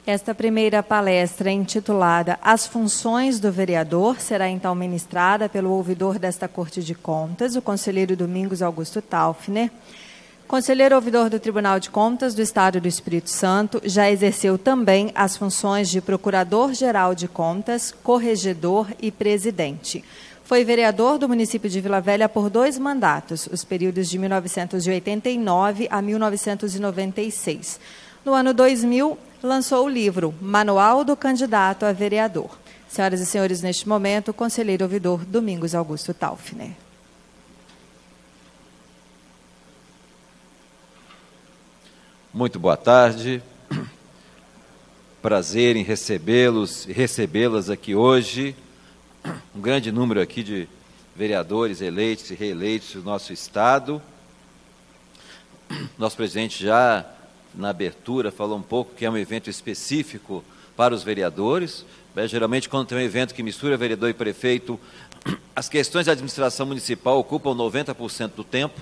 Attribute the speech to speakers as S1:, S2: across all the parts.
S1: Esta primeira palestra, intitulada As Funções do Vereador, será então ministrada pelo ouvidor desta Corte de Contas, o conselheiro Domingos Augusto Taufner. Conselheiro ouvidor do Tribunal de Contas do Estado do Espírito Santo, já exerceu também as funções de Procurador-Geral de Contas, Corregedor e Presidente. Foi vereador do município de Vila Velha por 2 mandatos, os períodos de 1989 a 1996. No ano 2000, lançou o livro Manual do Candidato a Vereador. Senhoras e senhores, neste momento, o conselheiro ouvidor Domingos Augusto Taufner.
S2: Muito boa tarde. Prazer em recebê-los e recebê-las aqui hoje. Um grande número aqui de vereadores eleitos e reeleitos do nosso Estado. Nosso presidente já, na abertura, falou um pouco que é um evento específico para os vereadores. Geralmente, quando tem um evento que mistura vereador e prefeito, as questões da administração municipal ocupam 90% do tempo.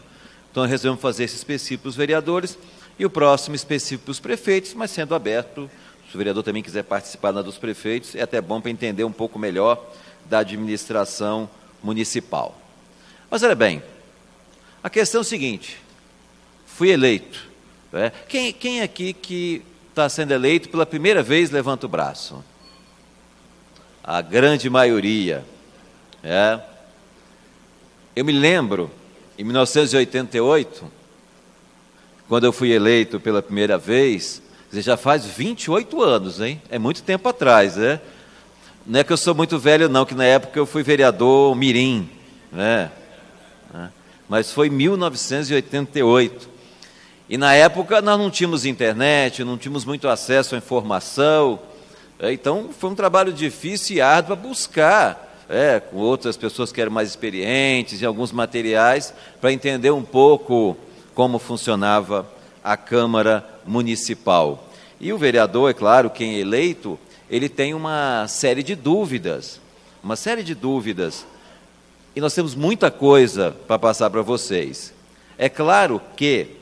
S2: Então, resolvemos fazer esse específico para os vereadores e o próximo específico para os prefeitos, mas sendo aberto, se o vereador também quiser participar na dos prefeitos, é até bom para entender um pouco melhor da administração municipal. Mas, olha bem, a questão é o seguinte, fui eleito. Quem aqui que está sendo eleito pela primeira vez, levanta o braço? A grande maioria. Eu me lembro, em 1988, quando eu fui eleito pela primeira vez, já faz 28 anos, hein? É muito tempo atrás, né? Não é que eu sou muito velho, não, que na época eu fui vereador mirim, né? Mas foi 1988. E na época nós não tínhamos internet, não tínhamos muito acesso à informação, então foi um trabalho difícil e árduo para buscar, com outras pessoas que eram mais experientes, em alguns materiais, para entender um pouco como funcionava a Câmara Municipal. E o vereador, é claro, quem é eleito, ele tem uma série de dúvidas, e nós temos muita coisa para passar para vocês. É claro que,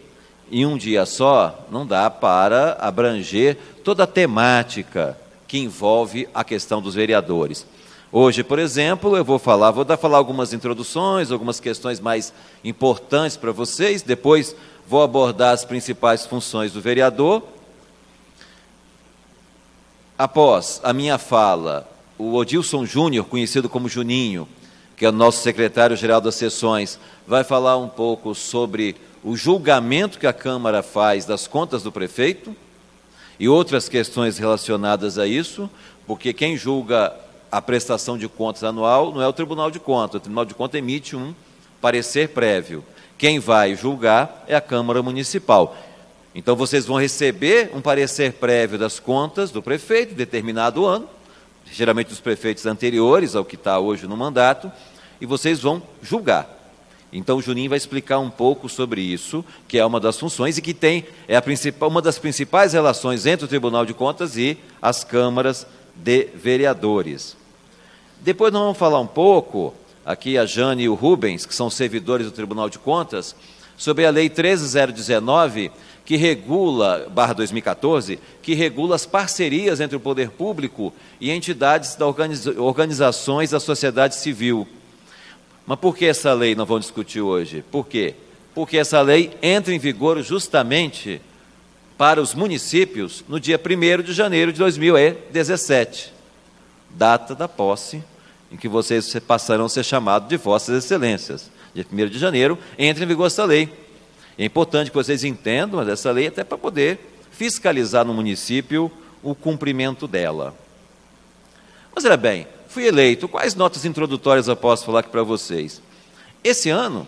S2: em um dia só, não dá para abranger toda a temática que envolve a questão dos vereadores. Hoje, por exemplo, eu vou falar algumas introduções, algumas questões mais importantes para vocês, depois vou abordar as principais funções do vereador. Após a minha fala, o Odilson Júnior, conhecido como Juninho, que é o nosso secretário-geral das sessões, vai falar um pouco sobre o julgamento que a Câmara faz das contas do prefeito e outras questões relacionadas a isso, porque quem julga a prestação de contas anual não é o Tribunal de Contas. O Tribunal de Contas emite um parecer prévio. Quem vai julgar é a Câmara Municipal. Então, vocês vão receber um parecer prévio das contas do prefeito, determinado ano, geralmente dos prefeitos anteriores ao que está hoje no mandato, e vocês vão julgar. Então, o Juninho vai explicar um pouco sobre isso, que é uma das funções e que uma das principais relações entre o Tribunal de Contas e as câmaras de vereadores. Depois nós vamos falar um pouco, aqui a Jane e o Rubens, que são servidores do Tribunal de Contas, sobre a Lei 13.019, que regula, /2014, que regula as parcerias entre o poder público e entidades organizações da sociedade civil. Mas por que essa lei nós vamos discutir hoje? Por quê? Porque essa lei entra em vigor justamente para os municípios no dia 1º de janeiro de 2017, data da posse em que vocês passarão a ser chamados de Vossas Excelências. Dia 1º de janeiro entra em vigor essa lei. É importante que vocês entendam essa lei até para poder fiscalizar no município o cumprimento dela. Mas, olha bem, fui eleito. Quais notas introdutórias eu posso falar aqui para vocês? Esse ano,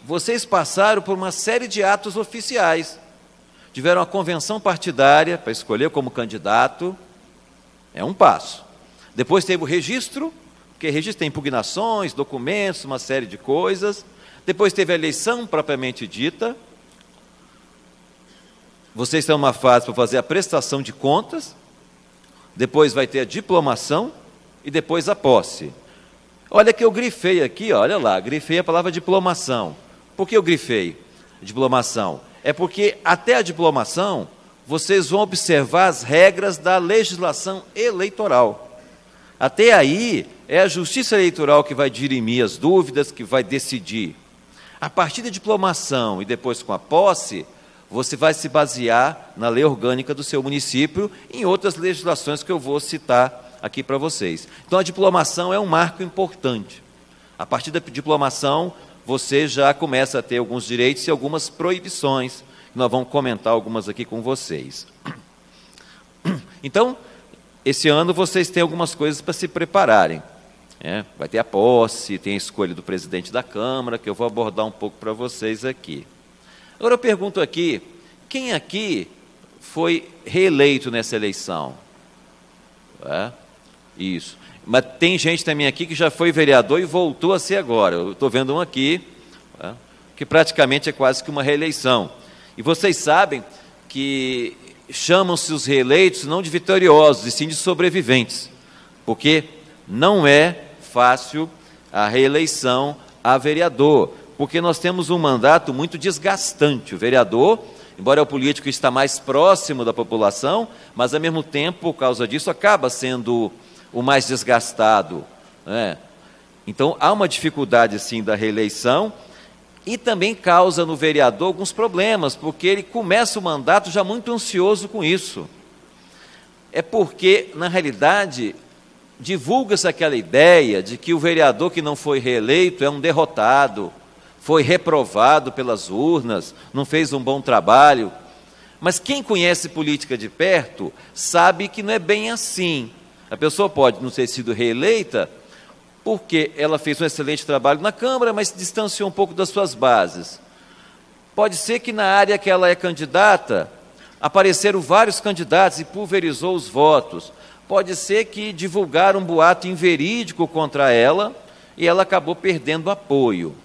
S2: vocês passaram por uma série de atos oficiais. Tiveram a convenção partidária para escolher como candidato. É um passo. Depois teve o registro, porque registro tem impugnações, documentos, uma série de coisas. Depois teve a eleição propriamente dita. Vocês estão numa fase para fazer a prestação de contas. Depois vai ter a diplomação e depois a posse. Olha que eu grifei aqui, olha lá, grifei a palavra diplomação. Por que eu grifei diplomação? É porque até a diplomação, vocês vão observar as regras da legislação eleitoral. Até aí, é a Justiça Eleitoral que vai dirimir as dúvidas, que vai decidir. A partir da diplomação e depois com a posse, você vai se basear na lei orgânica do seu município e em outras legislações que eu vou citar aqui para vocês. Então, a diplomação é um marco importante. A partir da diplomação, você já começa a ter alguns direitos e algumas proibições. Nós vamos comentar algumas aqui com vocês. Então, esse ano vocês têm algumas coisas para se prepararem. Vai ter a posse, tem a escolha do presidente da Câmara, que eu vou abordar um pouco para vocês aqui. Agora eu pergunto aqui, quem aqui foi reeleito nessa eleição? Isso. Mas tem gente também aqui que já foi vereador e voltou a ser agora. Eu estou vendo um aqui, que praticamente é quase que uma reeleição. E vocês sabem que chamam-se os reeleitos não de vitoriosos, e sim de sobreviventes, porque não é fácil a reeleição a vereador, porque nós temos um mandato muito desgastante. O vereador, embora o político está mais próximo da população, mas ao mesmo tempo, por causa disso, acaba sendo o mais desgastado. Então, há uma dificuldade, sim, da reeleição, e também causa no vereador alguns problemas, porque ele começa o mandato já muito ansioso com isso. É porque, na realidade, divulga-se aquela ideia de que o vereador que não foi reeleito é um derrotado, foi reprovado pelas urnas, não fez um bom trabalho. Mas quem conhece política de perto sabe que não é bem assim. A pessoa pode não ter sido reeleita porque ela fez um excelente trabalho na Câmara, mas se distanciou um pouco das suas bases. Pode ser que na área que ela é candidata, apareceram vários candidatos e pulverizou os votos. Pode ser que divulgaram um boato inverídico contra ela e ela acabou perdendo apoio.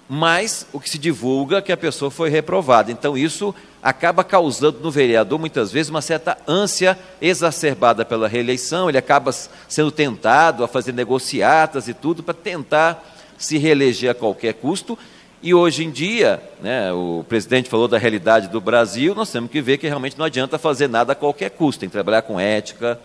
S2: Mas o que se divulga é que a pessoa foi reprovada. Então, isso acaba causando no vereador, muitas vezes, uma certa ânsia exacerbada pela reeleição. Ele acaba sendo tentado a fazer negociatas e tudo para tentar se reeleger a qualquer custo. E hoje em dia, o presidente falou da realidade do Brasil, nós temos que ver que realmente não adianta fazer nada a qualquer custo. Tem que trabalhar com ética,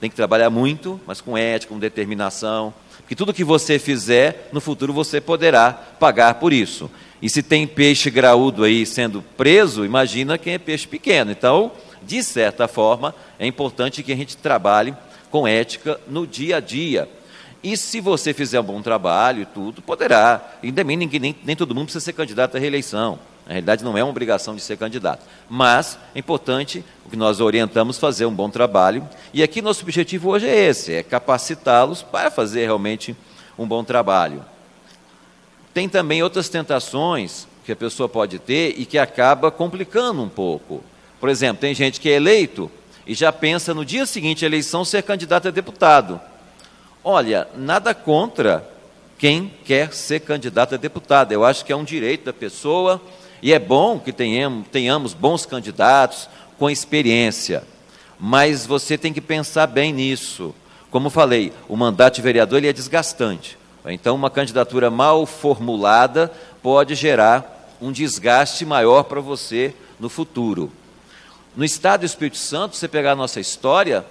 S2: tem que trabalhar muito, mas com ética, com determinação. Porque tudo que você fizer, no futuro você poderá pagar por isso. E se tem peixe graúdo aí sendo preso, imagina quem é peixe pequeno. Então, de certa forma, é importante que a gente trabalhe com ética no dia a dia. E se você fizer um bom trabalho e tudo, poderá. E também nem todo mundo precisa ser candidato à reeleição. Na realidade, não é uma obrigação de ser candidato. Mas é importante, o que nós orientamos, fazer um bom trabalho. E aqui nosso objetivo hoje é esse, é capacitá-los para fazer realmente um bom trabalho. Tem também outras tentações que a pessoa pode ter e que acaba complicando um pouco. Por exemplo, tem gente que é eleito e já pensa no dia seguinte à eleição ser candidato a deputado. Olha, nada contra quem quer ser candidato a deputado. Eu acho que é um direito da pessoa e é bom que tenhamos bons candidatos com experiência. Mas você tem que pensar bem nisso. Como falei, o mandato de vereador ele é desgastante. Então, uma candidatura mal formulada pode gerar um desgaste maior para você no futuro. No estado do Espírito Santo, se você pegar a nossa história,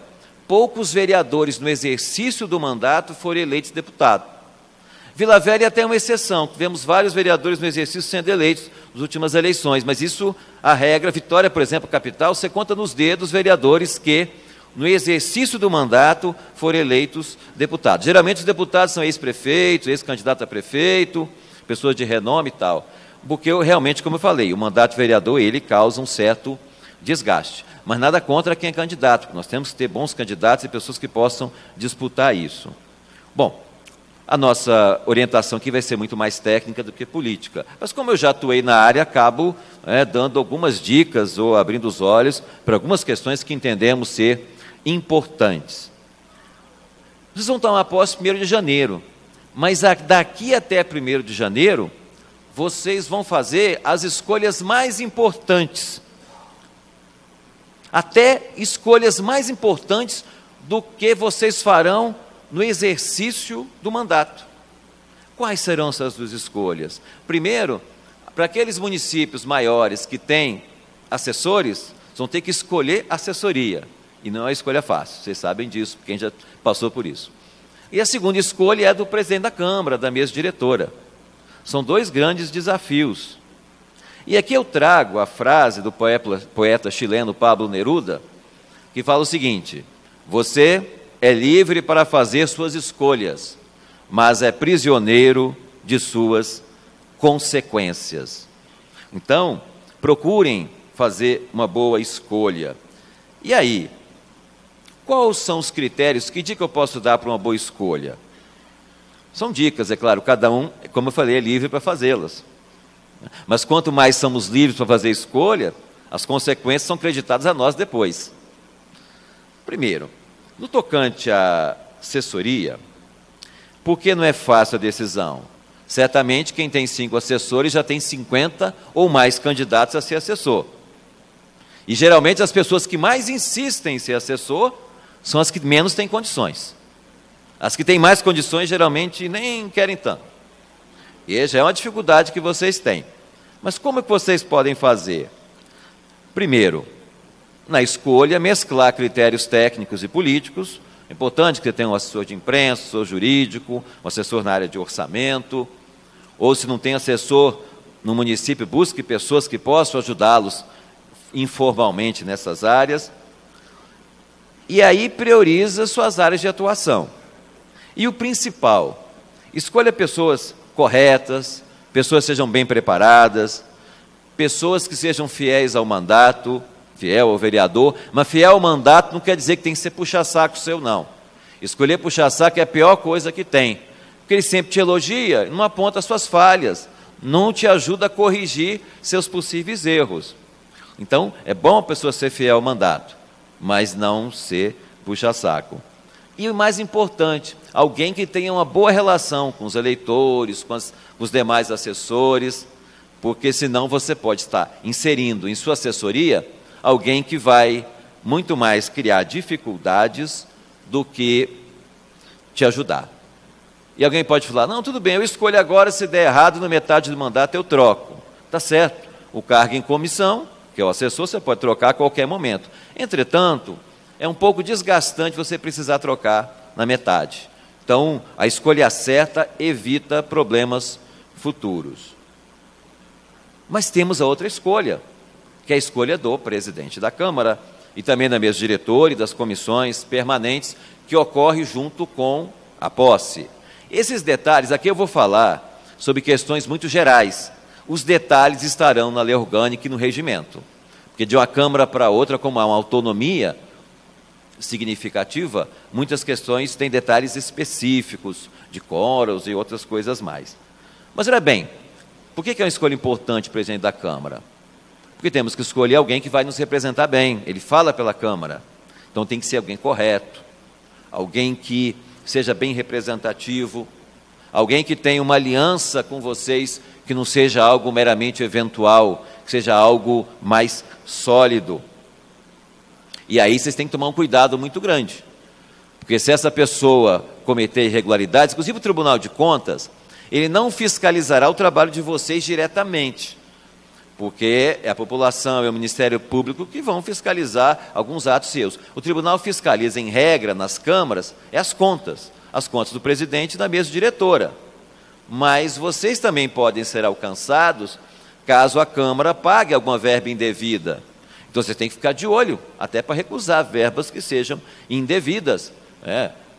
S2: poucos vereadores no exercício do mandato foram eleitos deputados. Vila Velha é até uma exceção, tivemos vários vereadores no exercício sendo eleitos nas últimas eleições, mas isso, a regra, Vitória, por exemplo, capital, você conta nos dedos vereadores que, no exercício do mandato, foram eleitos deputados. Geralmente os deputados são ex-prefeitos, ex-candidato a prefeito, pessoas de renome e tal, porque realmente, como eu falei, o mandato de vereador, ele causa um certo desgaste. Mas nada contra quem é candidato, porque nós temos que ter bons candidatos e pessoas que possam disputar isso. Bom, a nossa orientação aqui vai ser muito mais técnica do que política. Mas como eu já atuei na área, acabo dando algumas dicas ou abrindo os olhos para algumas questões que entendemos ser importantes. Vocês vão tomar posse 1º de janeiro, mas daqui até 1º de janeiro, vocês vão fazer as escolhas mais importantes. Até escolhas mais importantes do que vocês farão no exercício do mandato. Quais serão essas duas escolhas? Primeiro, para aqueles municípios maiores que têm assessores, Vocês vão ter que escolher assessoria, e não é uma escolha fácil, vocês sabem disso, quem já passou por isso. E a segunda escolha é do presidente da Câmara, da mesa diretora. São dois grandes desafios. E aqui eu trago a frase do poeta chileno Pablo Neruda, que fala o seguinte: você é livre para fazer suas escolhas, mas é prisioneiro de suas consequências. Então, procurem fazer uma boa escolha. E aí, quais são os critérios, que dica eu posso dar para uma boa escolha? São dicas, é claro, cada um, como eu falei, é livre para fazê-las. Mas quanto mais somos livres para fazer escolha, as consequências são creditadas a nós depois. Primeiro, no tocante à assessoria, por que não é fácil a decisão? Certamente quem tem 5 assessores já tem 50 ou mais candidatos a ser assessor. E geralmente as pessoas que mais insistem em ser assessor são as que menos têm condições. As que têm mais condições geralmente nem querem tanto. E já é uma dificuldade que vocês têm. Mas como é que vocês podem fazer? Primeiro, na escolha, mesclar critérios técnicos e políticos. É importante que você tenha um assessor de imprensa, um assessor jurídico, um assessor na área de orçamento. Ou, se não tem assessor no município, busque pessoas que possam ajudá-los informalmente nessas áreas. E aí prioriza suas áreas de atuação. E o principal, escolha pessoas corretas, pessoas que sejam bem preparadas, pessoas que sejam fiéis ao mandato, fiel ao vereador, mas fiel ao mandato não quer dizer que tem que ser puxa-saco seu, não. Escolher puxa-saco é a pior coisa que tem, porque ele sempre te elogia, não aponta as suas falhas, não te ajuda a corrigir seus possíveis erros. Então, é bom a pessoa ser fiel ao mandato, mas não ser puxa-saco. E o mais importante, alguém que tenha uma boa relação com os eleitores, com os demais assessores, porque senão você pode estar inserindo em sua assessoria alguém que vai muito mais criar dificuldades do que te ajudar. E alguém pode falar, não, tudo bem, eu escolho agora, se der errado, na metade do mandato eu troco. Está certo, o cargo em comissão, que é o assessor, você pode trocar a qualquer momento. Entretanto, é um pouco desgastante você precisar trocar na metade. Então, a escolha certa evita problemas futuros. Mas temos a outra escolha, que é a escolha do presidente da Câmara, e também da mesa diretora e das comissões permanentes, que ocorre junto com a posse. Esses detalhes, aqui eu vou falar sobre questões muito gerais. Os detalhes estarão na lei orgânica e no regimento. Porque de uma Câmara para outra, como há uma autonomia significativa, muitas questões têm detalhes específicos, de quóruns e outras coisas mais. Mas, olha bem, por que é uma escolha importante, presidente da Câmara? Porque temos que escolher alguém que vai nos representar bem, ele fala pela Câmara, então tem que ser alguém correto, alguém que seja bem representativo, alguém que tenha uma aliança com vocês, que não seja algo meramente eventual, que seja algo mais sólido. E aí vocês têm que tomar um cuidado muito grande, porque se essa pessoa cometer irregularidades, inclusive o Tribunal de Contas, ele não fiscalizará o trabalho de vocês diretamente, porque é a população, é o Ministério Público que vão fiscalizar alguns atos seus. O tribunal fiscaliza, em regra, nas câmaras, as contas do presidente e da mesa diretora. Mas vocês também podem ser alcançados caso a Câmara pague alguma verba indevida. Então, vocês têm que ficar de olho, até para recusar verbas que sejam indevidas,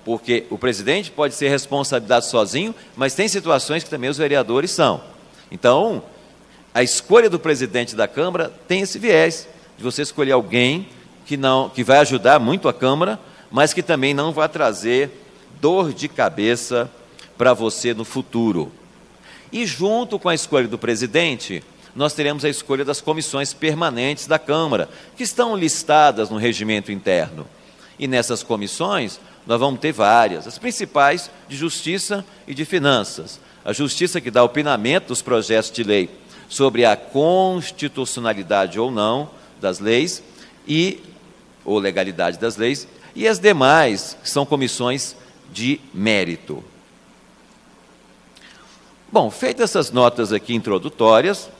S2: porque o presidente pode ser responsabilizado sozinho, mas tem situações que também os vereadores são. Então, a escolha do presidente da Câmara tem esse viés, de você escolher alguém que vai ajudar muito a Câmara, mas que também não vai trazer dor de cabeça para você no futuro. E junto com a escolha do presidente, nós teremos a escolha das comissões permanentes da Câmara, que estão listadas no regimento interno. E nessas comissões, nós vamos ter várias, as principais de Justiça e de Finanças. A Justiça, que dá opinamento dos projetos de lei sobre a constitucionalidade ou não das leis, ou legalidade das leis, e as demais, que são comissões de mérito. Bom, feitas essas notas aqui introdutórias,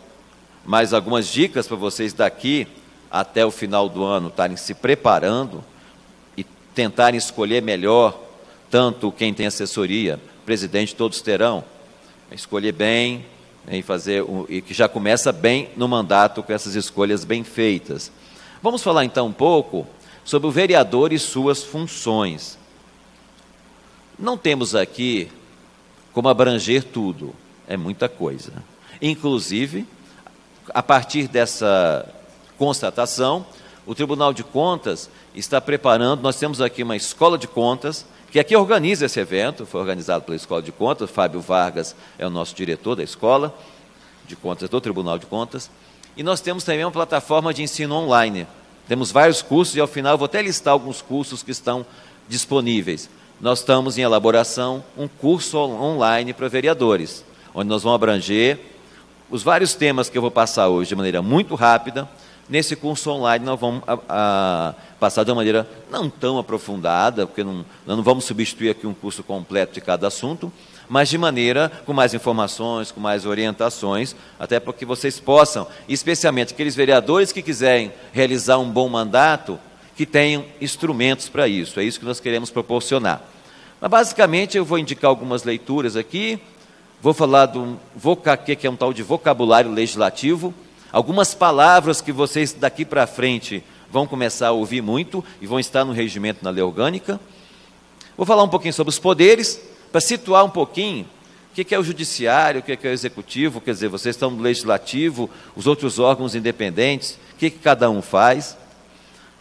S2: mais algumas dicas para vocês daqui até o final do ano, estarem se preparando e tentarem escolher melhor, tanto quem tem assessoria, presidente, todos terão, escolher bem, e que já começa bem no mandato com essas escolhas bem feitas. Vamos falar então um pouco sobre o vereador e suas funções. Não temos aqui como abranger tudo, é muita coisa. Inclusive, a partir dessa constatação, o Tribunal de Contas está preparando, nós temos aqui uma escola de contas, que aqui organiza esse evento, foi organizado pela Escola de Contas, Fábio Vargas é o nosso diretor da Escola de Contas do Tribunal de Contas, e nós temos também uma plataforma de ensino online. Temos vários cursos, e ao final eu vou até listar alguns cursos que estão disponíveis. Nós estamos em elaboração um curso online para vereadores, onde nós vamos abranger os vários temas que eu vou passar hoje de maneira muito rápida. Nesse curso online nós vamos passar de uma maneira não tão aprofundada, porque nós não vamos substituir aqui um curso completo de cada assunto, mas de maneira com mais informações, com mais orientações, até para que vocês possam, especialmente aqueles vereadores que quiserem realizar um bom mandato, que tenham instrumentos para isso. É isso que nós queremos proporcionar. Mas, basicamente, eu vou indicar algumas leituras aqui, vou falar do que é um tal de vocabulário legislativo, algumas palavras que vocês daqui para frente vão começar a ouvir muito e vão estar no regimento, na lei orgânica. Vou falar um pouquinho sobre os poderes, para situar um pouquinho o que é o judiciário, o que é o executivo, quer dizer, vocês estão no legislativo, os outros órgãos independentes, o que cada um faz.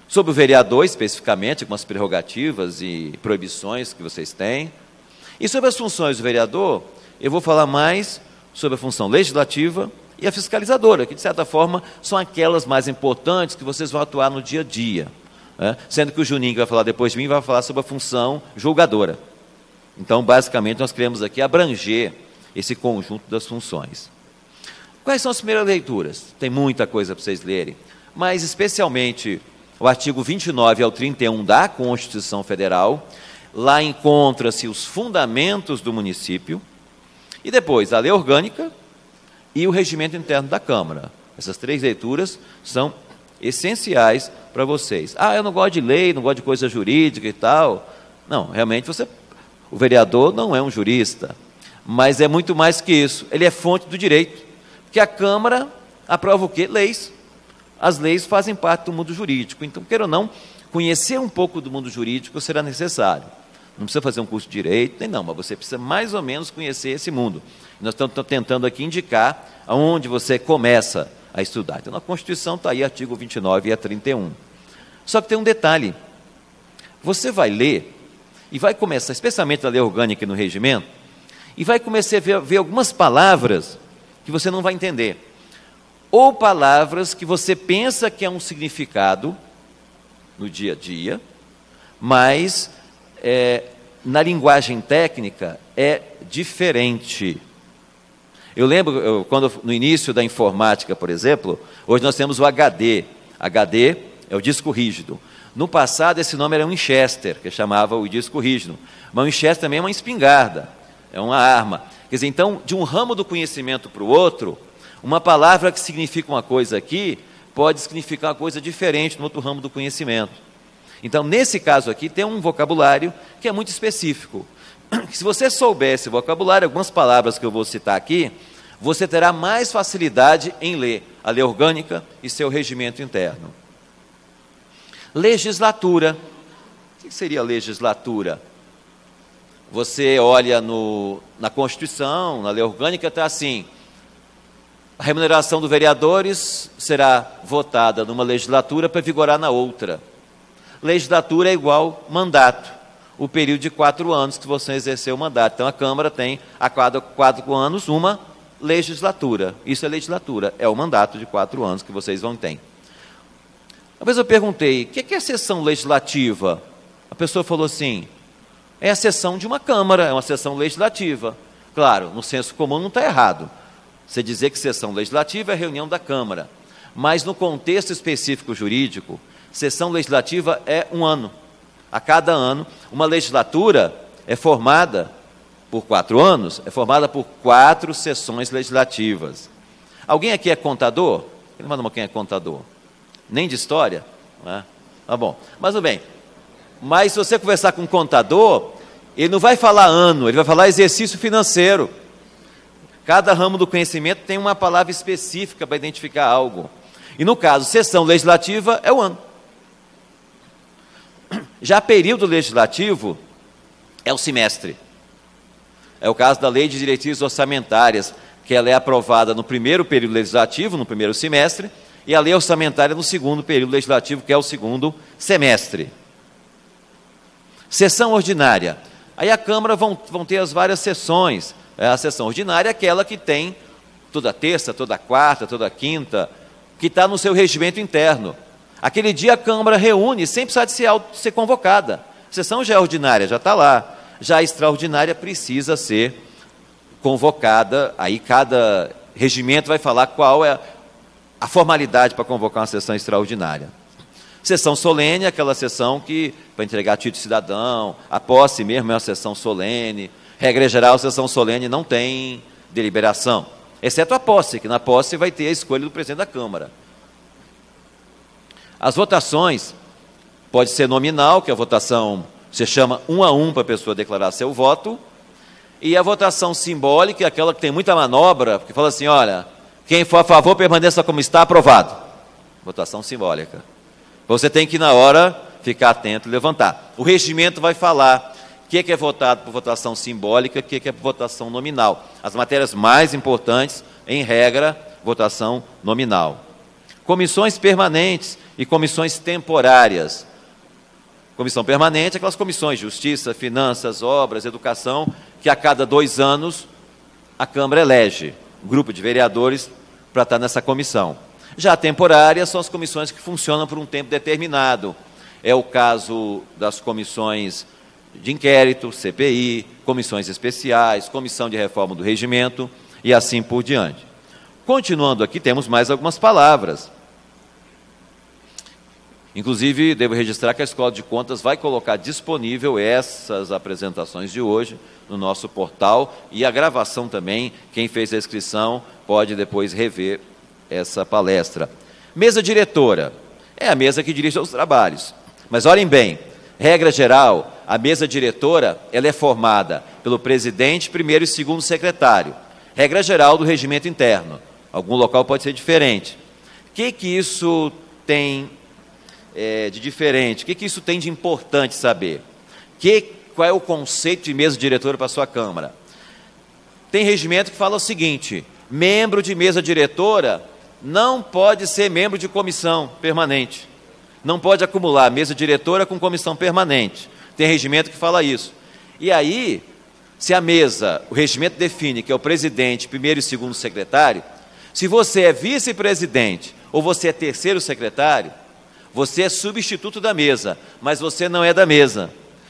S2: Sobre o vereador, especificamente, algumas prerrogativas e proibições que vocês têm. E sobre as funções do vereador, eu vou falar mais sobre a função legislativa e a fiscalizadora, que, de certa forma, são aquelas mais importantes que vocês vão atuar no dia a dia. Sendo que o Juninho, que vai falar depois de mim, vai falar sobre a função julgadora. Então, basicamente, nós queremos aqui abranger esse conjunto das funções. Quais são as primeiras leituras? Tem muita coisa para vocês lerem, mas, especialmente, o artigo 29 ao 31 da Constituição Federal. Lá encontra-se os fundamentos do município, e depois a lei orgânica e o regimento interno da Câmara. Essas três leituras são essenciais para vocês. Eu não gosto de lei, não gosto de coisa jurídica e tal. Não, realmente o vereador não é um jurista, mas é muito mais que isso. Ele é fonte do direito, porque a Câmara aprova o quê? Leis. As leis fazem parte do mundo jurídico, então, queira ou não, conhecer um pouco do mundo jurídico será necessário. Não precisa fazer um curso de direito, nem não, mas você precisa mais ou menos conhecer esse mundo. Nós estamos tentando aqui indicar aonde você começa a estudar. Então, na Constituição está aí, artigo 29 a 31. Só que tem um detalhe. Você vai ler, e vai começar, especialmente na lei orgânica e no regimento, e vai começar a ver algumas palavras que você não vai entender. Ou palavras que você pensa que é um significado no dia a dia, mas na linguagem técnica é diferente. Eu lembro, quando no início da informática, por exemplo, hoje nós temos o HD. HD é o disco rígido. No passado, esse nome era um Winchester, que chamava o disco rígido. Mas o Winchester também é uma espingarda, é uma arma. Quer dizer, então, de um ramo do conhecimento para o outro, uma palavra que significa uma coisa aqui, pode significar uma coisa diferente no outro ramo do conhecimento. Então, nesse caso aqui, tem um vocabulário que é muito específico. Se você souber esse vocabulário, algumas palavras que eu vou citar aqui, você terá mais facilidade em ler a lei orgânica e seu regimento interno. Legislatura. O que seria legislatura? Você olha na Constituição, na lei orgânica, está assim: a remuneração dos vereadores será votada numa legislatura para vigorar na outra. Legislatura é igual mandato, o período de 4 anos que você exerceu o mandato. Então, a Câmara tem, a cada 4 anos, uma legislatura. Isso é legislatura, é o mandato de 4 anos que vocês vão ter. Uma vez eu perguntei, o que é a sessão legislativa? A pessoa falou assim: é a sessão de uma Câmara, é uma sessão legislativa. Claro, no senso comum não está errado você dizer que sessão legislativa é a reunião da Câmara, mas no contexto específico jurídico, sessão legislativa é 1 ano. A cada ano, uma legislatura é formada por 4 anos, é formada por 4 sessões legislativas. Alguém aqui é contador? Levanta a mão quem é contador. Nem de história? Né? Tá bom. Mas tudo bem. Mas se você conversar com um contador, ele não vai falar ano, ele vai falar exercício financeiro. Cada ramo do conhecimento tem uma palavra específica para identificar algo. E no caso, sessão legislativa é o ano. Já período legislativo é o semestre. É o caso da Lei de Diretrizes Orçamentárias, que ela é aprovada no primeiro período legislativo, no primeiro semestre, e a lei orçamentária no segundo período legislativo, que é o segundo semestre. Sessão ordinária. Aí a Câmara vão ter as várias sessões. A sessão ordinária é aquela que tem toda terça, toda quarta, toda quinta, que está no seu regimento interno. Aquele dia a Câmara reúne, sem precisar de ser convocada. A sessão já é ordinária, já está lá. Já a extraordinária precisa ser convocada, aí cada regimento vai falar qual é a formalidade para convocar uma sessão extraordinária. Sessão solene é aquela sessão que, para entregar título de cidadão, a posse mesmo é uma sessão solene. Regra geral, a sessão solene não tem deliberação, exceto a posse, que na posse vai ter a escolha do presidente da Câmara. As votações, pode ser nominal, que a votação você chama 1 a 1 para a pessoa declarar seu voto, e a votação simbólica é aquela que tem muita manobra, que fala assim, olha, quem for a favor permaneça como está, aprovado. Votação simbólica. Você tem que, na hora, ficar atento e levantar. O regimento vai falar o que é votado por votação simbólica, o que é por votação nominal. As matérias mais importantes, em regra, votação nominal. Comissões permanentes e comissões temporárias. Comissão permanente, aquelas comissões, Justiça, Finanças, Obras, Educação, que a cada 2 anos a Câmara elege um grupo de vereadores para estar nessa comissão. Já temporárias são as comissões que funcionam por um tempo determinado. É o caso das comissões de inquérito, CPI, comissões especiais, comissão de reforma do regimento e assim por diante. Continuando aqui, temos mais algumas palavras. Inclusive, devo registrar que a Escola de Contas vai colocar disponível essas apresentações de hoje no nosso portal e a gravação também, quem fez a inscrição pode depois rever essa palestra. Mesa diretora, é a mesa que dirige os trabalhos. Mas olhem bem, regra geral, a mesa diretora ela é formada pelo presidente, primeiro e segundo secretário. Regra geral do regimento interno. Algum local pode ser diferente. O que isso tem de diferente? O que isso tem de importante saber? Qual é o conceito de mesa diretora para a sua Câmara? Tem regimento que fala o seguinte, membro de mesa diretora não pode ser membro de comissão permanente. Não pode acumular mesa diretora com comissão permanente. Tem regimento que fala isso. E aí, se a mesa, o regimento define que é o presidente, primeiro e segundo secretário, se você é vice-presidente ou você é terceiro secretário, você é substituto da mesa, mas você não é da mesa.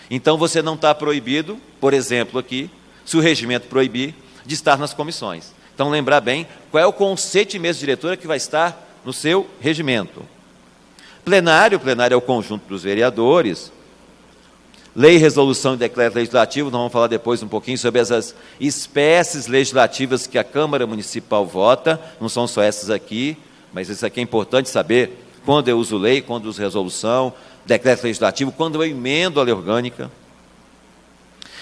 S2: Então, você não está proibido, por exemplo, aqui, se o regimento proibir, de estar nas comissões. Então, lembrar bem qual é o conceito de mesa diretora que vai estar no seu regimento. Plenário é o conjunto dos vereadores. Lei, resolução e decreto legislativo, nós vamos falar depois um pouquinho sobre essas espécies legislativas que a Câmara Municipal vota, não são só essas aqui, mas isso aqui é importante saber, quando eu uso lei, quando eu uso resolução, decreto legislativo, quando eu emendo a lei orgânica.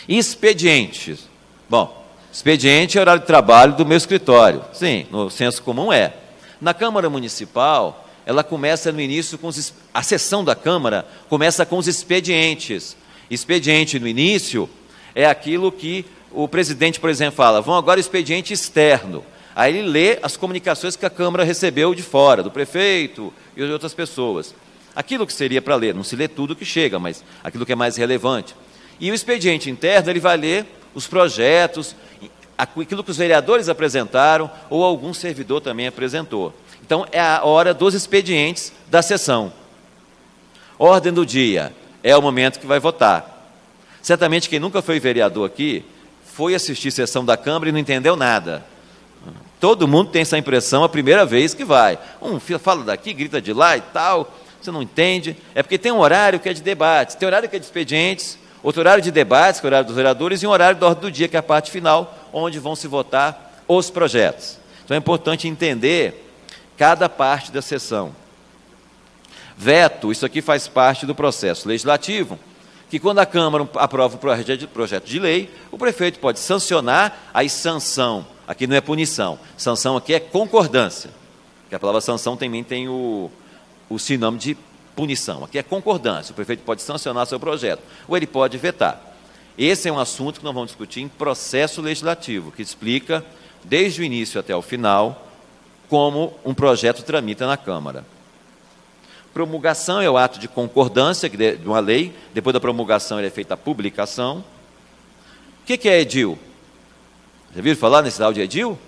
S2: E expedientes. Bom, expediente é horário de trabalho do meu escritório. Sim, no senso comum é. Na Câmara Municipal, ela começa no início com a sessão da Câmara começa com os expedientes. Expediente no início é aquilo que o presidente, por exemplo, fala, vão agora expediente externo. Aí ele lê as comunicações que a Câmara recebeu de fora, do prefeito e de outras pessoas. Aquilo que seria para ler, não se lê tudo que chega, mas aquilo que é mais relevante. E o expediente interno, ele vai ler os projetos, aquilo que os vereadores apresentaram ou algum servidor também apresentou. Então, é a hora dos expedientes da sessão. Ordem do dia, é o momento que vai votar. Certamente, quem nunca foi vereador aqui, foi assistir sessão da Câmara e não entendeu nada. Todo mundo tem essa impressão a primeira vez que vai. Um fala daqui, grita de lá e tal, você não entende. É porque tem um horário que é de debates, tem horário que é de expedientes, outro horário de debates, que é o horário dos vereadores, e um horário da ordem do dia, que é a parte final, onde vão se votar os projetos. Então é importante entender cada parte da sessão. Veto, isso aqui faz parte do processo legislativo, que quando a Câmara aprova o projeto de lei, o prefeito pode sancionar, aí sanção, aqui não é punição, sanção aqui é concordância, que a palavra sanção também tem o sinônimo de punição, aqui é concordância, o prefeito pode sancionar seu projeto, ou ele pode vetar. Esse é um assunto que nós vamos discutir em processo legislativo, que explica, desde o início até o final, como um projeto tramita na Câmara. Promulgação é o ato de concordância de uma lei, depois da promulgação é feita a publicação. O que é edil? Já viram falar nesse tal de edil?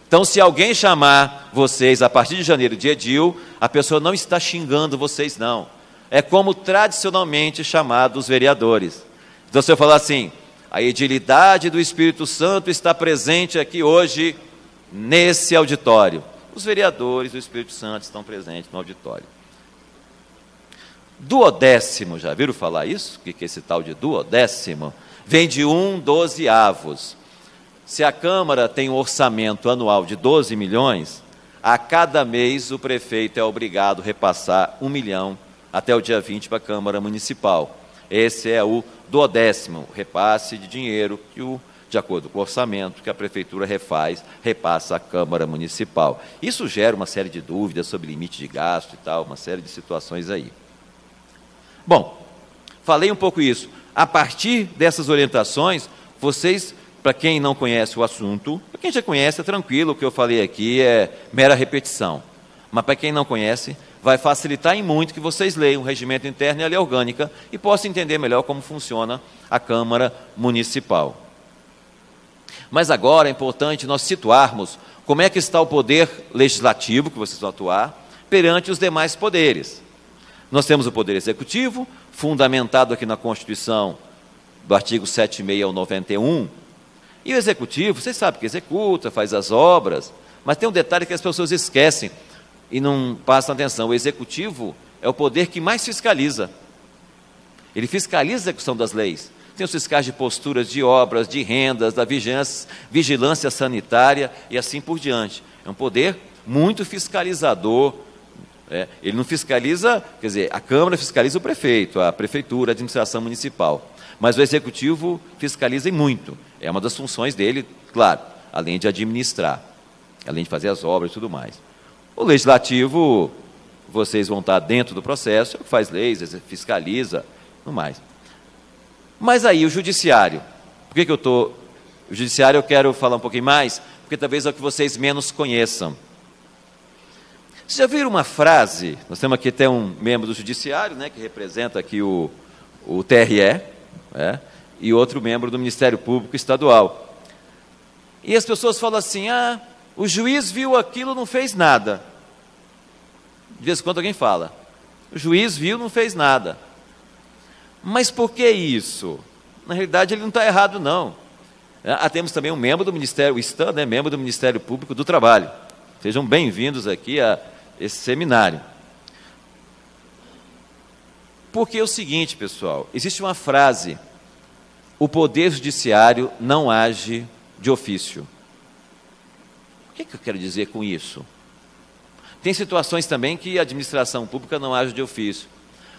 S2: Então, se alguém chamar vocês a partir de janeiro de edil, a pessoa não está xingando vocês, não. É como tradicionalmente chamado os vereadores. Então, se eu falar assim, a edilidade do Espírito Santo está presente aqui hoje nesse auditório. Os vereadores do Espírito Santo estão presentes no auditório. Duodécimo, já viram falar isso? O que é esse tal de duodécimo? Vem de 1/12. Se a Câmara tem um orçamento anual de 12 milhões, a cada mês o prefeito é obrigado a repassar 1 milhão até o dia 20 para a Câmara Municipal. Esse é o duodécimo, repasse de dinheiro que, de acordo com o orçamento que a Prefeitura repassa à Câmara Municipal. Isso gera uma série de dúvidas sobre limite de gasto e tal, uma série de situações aí. Bom, falei um pouco isso. A partir dessas orientações, vocês, para quem não conhece o assunto, para quem já conhece é tranquilo, o que eu falei aqui é mera repetição. Mas para quem não conhece, vai facilitar em muito que vocês leiam o regimento interno e a lei orgânica e possam entender melhor como funciona a Câmara Municipal. Mas agora é importante nós situarmos como é que está o poder legislativo, que vocês vão atuar, perante os demais poderes. Nós temos o Poder Executivo, fundamentado aqui na Constituição, do artigo 76 ao 91, e o Executivo, vocês sabem que executa, faz as obras, mas tem um detalhe que as pessoas esquecem e não prestam atenção. O Executivo é o poder que mais fiscaliza. Ele fiscaliza a execução das leis. Tem os fiscais de posturas de obras, de rendas, da vigilância sanitária e assim por diante. É um poder muito fiscalizador. Ele não fiscaliza, quer dizer, a Câmara fiscaliza o prefeito, a Prefeitura, a administração municipal. Mas o Executivo fiscaliza muito. É uma das funções dele, claro, além de administrar, além de fazer as obras e tudo mais. O Legislativo, vocês vão estar dentro do processo, faz leis, fiscaliza, tudo mais. Mas aí o Judiciário, por que eu estou... O Judiciário eu quero falar um pouquinho mais, porque talvez é o que vocês menos conheçam. Vocês já viram uma frase, nós temos aqui até um membro do Judiciário, né, que representa aqui o TRE, e outro membro do Ministério Público Estadual. E as pessoas falam assim, o juiz viu aquilo, não fez nada. De vez em quando alguém fala, o juiz viu, não fez nada. Mas por que isso? Na realidade, ele não está errado, não. Temos também um membro do Ministério, membro do Ministério Público do Trabalho. Sejam bem-vindos aqui a esse seminário. Porque é o seguinte, pessoal, existe uma frase, o Poder Judiciário não age de ofício. O que eu quero dizer com isso? Tem situações também que a administração pública não age de ofício.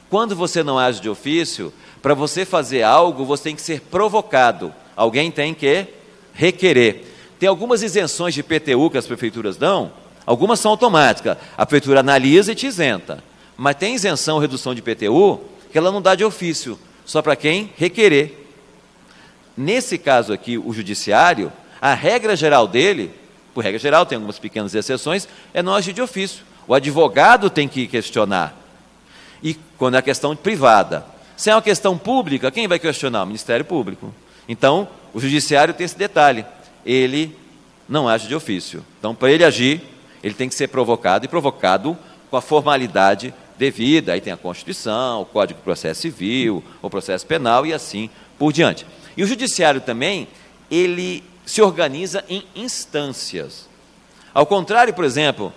S2: Quando você não age de ofício, para você fazer algo, você tem que ser provocado. Alguém tem que requerer. Tem algumas isenções de IPTU que as prefeituras dão, algumas são automáticas. A prefeitura analisa e te isenta. Mas tem isenção ou redução de IPTU que ela não dá de ofício, só para quem requerer. Nesse caso aqui, o Judiciário, a regra geral dele, por regra geral, tem algumas pequenas exceções, é não agir de ofício. O advogado tem que questionar. E quando é a questão privada. Se é uma questão pública, quem vai questionar? O Ministério Público. Então, o Judiciário tem esse detalhe. Ele não age de ofício. Então, para ele agir, ele tem que ser provocado, e provocado com a formalidade devida. Aí tem a Constituição, o Código de Processo Civil, o Processo Penal e assim por diante. E o Judiciário também, ele se organiza em instâncias. Ao contrário, por exemplo,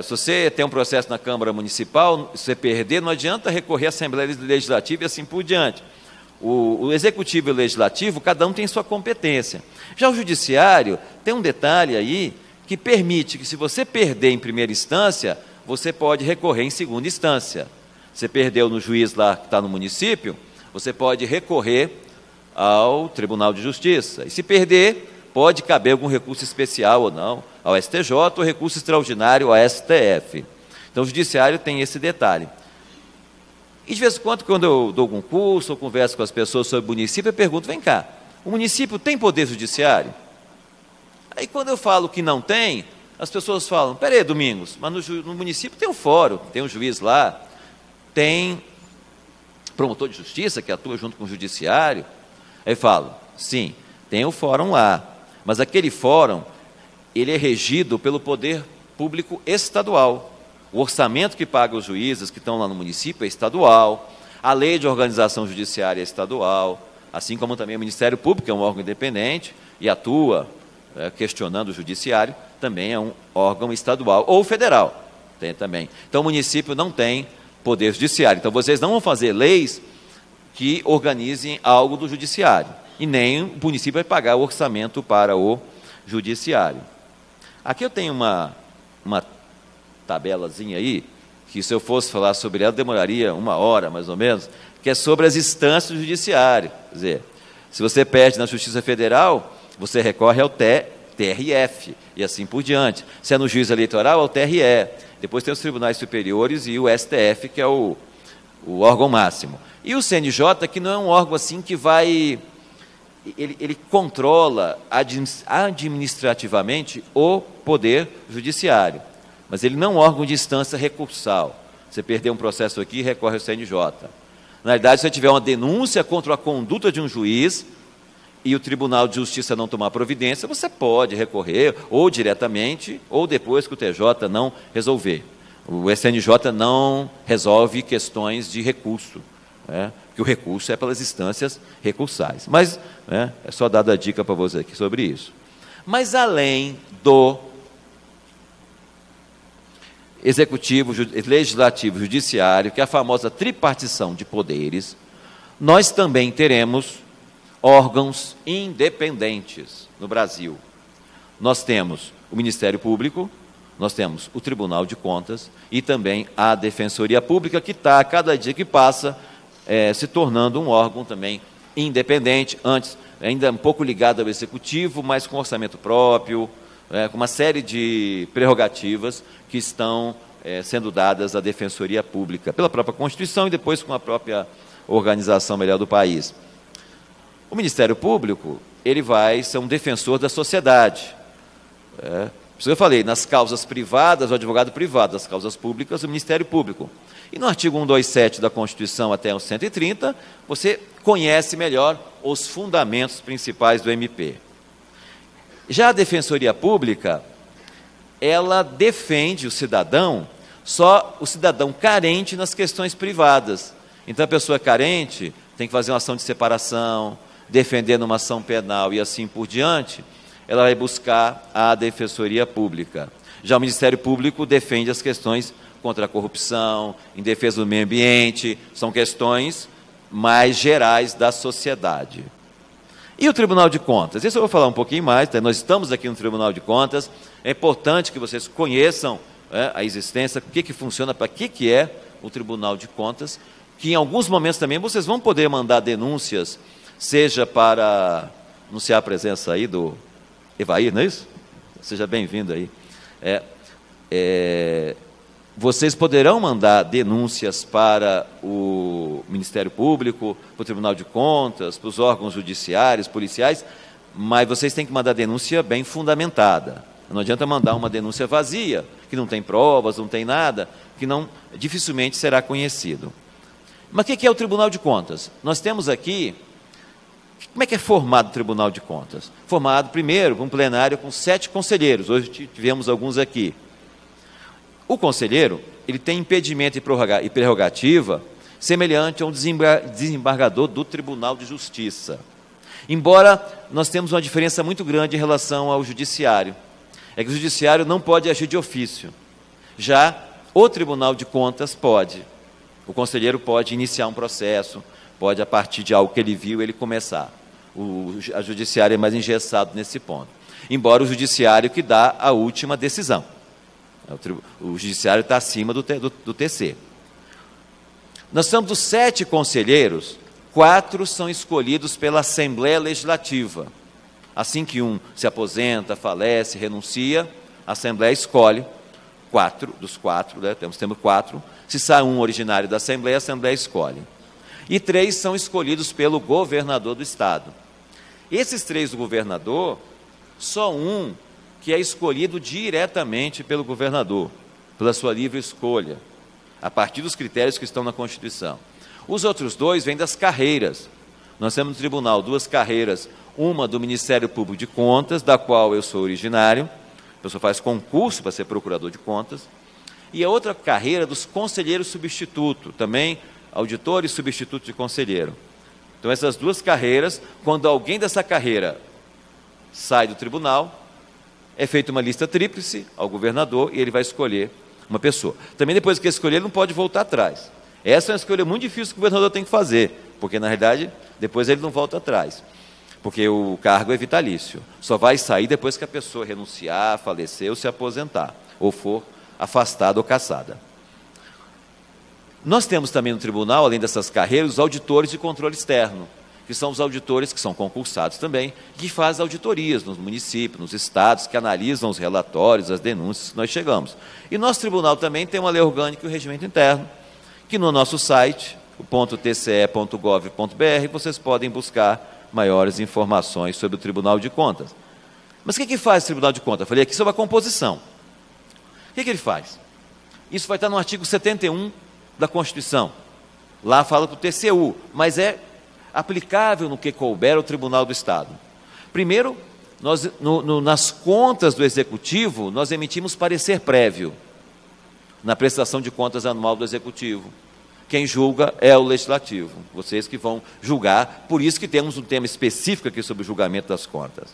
S2: se você tem um processo na Câmara Municipal, se você perder, não adianta recorrer à Assembleia Legislativa e assim por diante. O Executivo e o Legislativo, cada um tem sua competência. Já o Judiciário tem um detalhe aí que permite que, se você perder em primeira instância, você pode recorrer em segunda instância. Você perdeu no juiz lá que está no município, você pode recorrer ao Tribunal de Justiça. E se perder, pode caber algum recurso especial ou não ao STJ ou recurso extraordinário ao STF. Então, o judiciário tem esse detalhe. E, de vez em quando eu dou algum curso ou converso com as pessoas sobre o município, eu pergunto, vem cá, o município tem poder judiciário? Aí, quando eu falo que não tem, as pessoas falam, peraí, Domingos, mas no município tem um fórum, tem um juiz lá, tem promotor de justiça que atua junto com o judiciário. Aí eu falo, sim, tem o fórum lá, mas aquele fórum, ele é regido pelo poder público estadual. O orçamento que paga os juízes que estão lá no município é estadual, a lei de organização judiciária é estadual, assim como também o Ministério Público, que é um órgão independente e atua questionando o judiciário, também é um órgão estadual, ou federal, tem também. Então, o município não tem poder judiciário. Então, vocês não vão fazer leis que organizem algo do judiciário, e nem o município vai pagar o orçamento para o judiciário. Aqui eu tenho uma tabelazinha aí, que se eu fosse falar sobre ela, demoraria 1 hora, mais ou menos, que é sobre as instâncias do judiciário. Quer dizer, se você perde na Justiça Federal, você recorre ao TRF, e assim por diante. Se é no juiz eleitoral, ao TRE. Depois tem os tribunais superiores e o STF, que é o órgão máximo. E o CNJ, que não é um órgão assim que vai... Ele controla administrativamente o poder judiciário, mas ele não é um órgão de instância recursal. Você perdeu um processo aqui, recorre ao CNJ. Na verdade, se você tiver uma denúncia contra a conduta de um juiz e o Tribunal de Justiça não tomar providência, você pode recorrer, ou diretamente, ou depois que o TJ não resolver. O SNJ não resolve questões de recurso, porque o recurso é pelas instâncias recursais. Mas é só dar a dica para você aqui sobre isso. Mas além do executivo, legislativo, judiciário, que é a famosa tripartição de poderes, nós também teremos órgãos independentes no Brasil. Nós temos o Ministério Público, nós temos o Tribunal de Contas e também a Defensoria Pública, que está, a cada dia que passa, se tornando um órgão também independente, antes ainda um pouco ligado ao Executivo, mas com orçamento próprio, com uma série de prerrogativas que estão sendo dadas à Defensoria Pública, pela própria Constituição e depois com a própria organização melhor do país. O Ministério Público, ele vai ser um defensor da sociedade. Por isso eu falei, nas causas privadas, o advogado privado, nas causas públicas, o Ministério Público. E no artigo 127 da Constituição até o 130, você conhece melhor os fundamentos principais do MP. Já a Defensoria Pública, ela defende o cidadão, só o cidadão carente nas questões privadas. Então, a pessoa carente tem que fazer uma ação de separação, defender numa ação penal e assim por diante, ela vai buscar a Defensoria Pública. Já o Ministério Público defende as questões contra a corrupção, em defesa do meio ambiente, são questões mais gerais da sociedade. E o Tribunal de Contas? Isso eu vou falar um pouquinho mais, nós estamos aqui no Tribunal de Contas, é importante que vocês conheçam a existência, o que funciona, para que é o Tribunal de Contas, que em alguns momentos também vocês vão poder mandar denúncias, seja para anunciar a presença aí do Evair, não é isso? Seja bem-vindo aí. Vocês poderão mandar denúncias para o Ministério Público, para o Tribunal de Contas, para os órgãos judiciários, policiais, mas vocês têm que mandar denúncia bem fundamentada. Não adianta mandar uma denúncia vazia, que não tem provas, não tem nada, que dificilmente será conhecido. Mas o que é o Tribunal de Contas? Nós temos aqui, como é que é formado o Tribunal de Contas? Formado, primeiro, com um plenário com 7 conselheiros, hoje tivemos alguns aqui. O conselheiro, ele tem impedimento e prerrogativa semelhante a um desembargador do Tribunal de Justiça. Embora nós temos uma diferença muito grande em relação ao judiciário. É que o judiciário não pode agir de ofício. Já o Tribunal de Contas pode. O conselheiro pode iniciar um processo, pode, a partir de algo que ele viu, ele começar. A judiciária é mais engessado nesse ponto. Embora o judiciário que dá a última decisão. O judiciário está acima do TC. Nós somos dos 7 conselheiros, 4 são escolhidos pela Assembleia Legislativa. Assim que um se aposenta, falece, renuncia, a Assembleia escolhe 4, dos 4, né, temos 4. Se sai um originário da Assembleia, a Assembleia escolhe. E 3 são escolhidos pelo governador do Estado. Esses 3 do governador, só um que é escolhido diretamente pelo governador, pela sua livre escolha, a partir dos critérios que estão na Constituição. Os outros 2 vêm das carreiras. Nós temos no tribunal 2 carreiras, uma do Ministério Público de Contas, da qual eu sou originário, a pessoa faz concurso para ser procurador de contas, e a outra carreira dos conselheiros substituto, também auditores substitutos de conselheiro. Então, essas 2 carreiras, quando alguém dessa carreira sai do tribunal, é feita uma lista tríplice ao governador e ele vai escolher uma pessoa. Também, depois que escolher, ele não pode voltar atrás. Essa é uma escolha muito difícil que o governador tem que fazer, porque, na realidade, depois ele não volta atrás, porque o cargo é vitalício. Só vai sair depois que a pessoa renunciar, falecer ou se aposentar, ou for afastada ou cassada. Nós temos também no tribunal, além dessas carreiras, os auditores de controle externo, que são os auditores que são concursados também, que fazem auditorias nos municípios, nos estados, que analisam os relatórios, as denúncias que nós chegamos. E nosso tribunal também tem uma lei orgânica e um regimento interno, que no nosso site, o .tce.gov.br, vocês podem buscar maiores informações sobre o Tribunal de Contas. Mas o que faz o Tribunal de Contas? Eu falei aqui sobre a composição. O que ele faz? Isso vai estar no artigo 71 da Constituição. Lá fala para o TCU, mas é aplicável no que couber ao Tribunal do Estado. Primeiro, nós, nas contas do Executivo, nós emitimos parecer prévio na prestação de contas anual do Executivo. Quem julga é o Legislativo, vocês que vão julgar, por isso que temos um tema específico aqui sobre o julgamento das contas.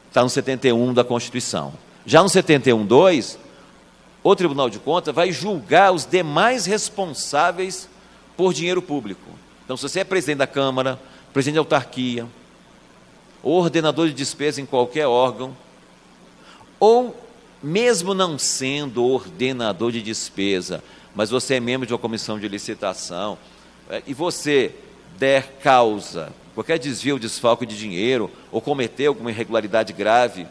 S2: Está no 71 da Constituição. Já no 71.2, o Tribunal de Contas vai julgar os demais responsáveis por dinheiro público. Então, se você é presidente da Câmara, presidente de autarquia, ou ordenador de despesa em qualquer órgão, ou mesmo não sendo ordenador de despesa, mas você é membro de uma comissão de licitação, e você der causa, qualquer desvio ou desfalque de dinheiro, ou cometer alguma irregularidade grave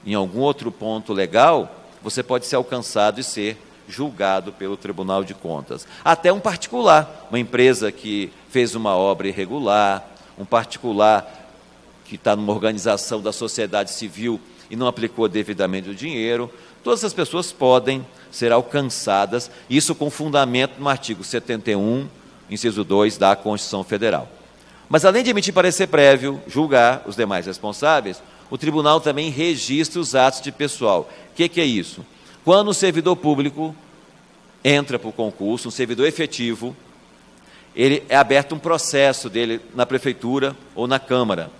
S2: em algum outro ponto legal, você pode ser alcançado e ser julgado pelo Tribunal de Contas. Até um particular, uma empresa que fez uma obra irregular, um particular que está numa organização da sociedade civil e não aplicou devidamente o dinheiro, todas essas pessoas podem ser alcançadas, isso com fundamento no artigo 71, inciso 2 da Constituição Federal. Mas, além de emitir parecer prévio, julgar os demais responsáveis, o tribunal também registra os atos de pessoal. O que é isso? Quando o servidor público entra para o concurso, um servidor efetivo, ele é aberto um processo dele na prefeitura ou na Câmara.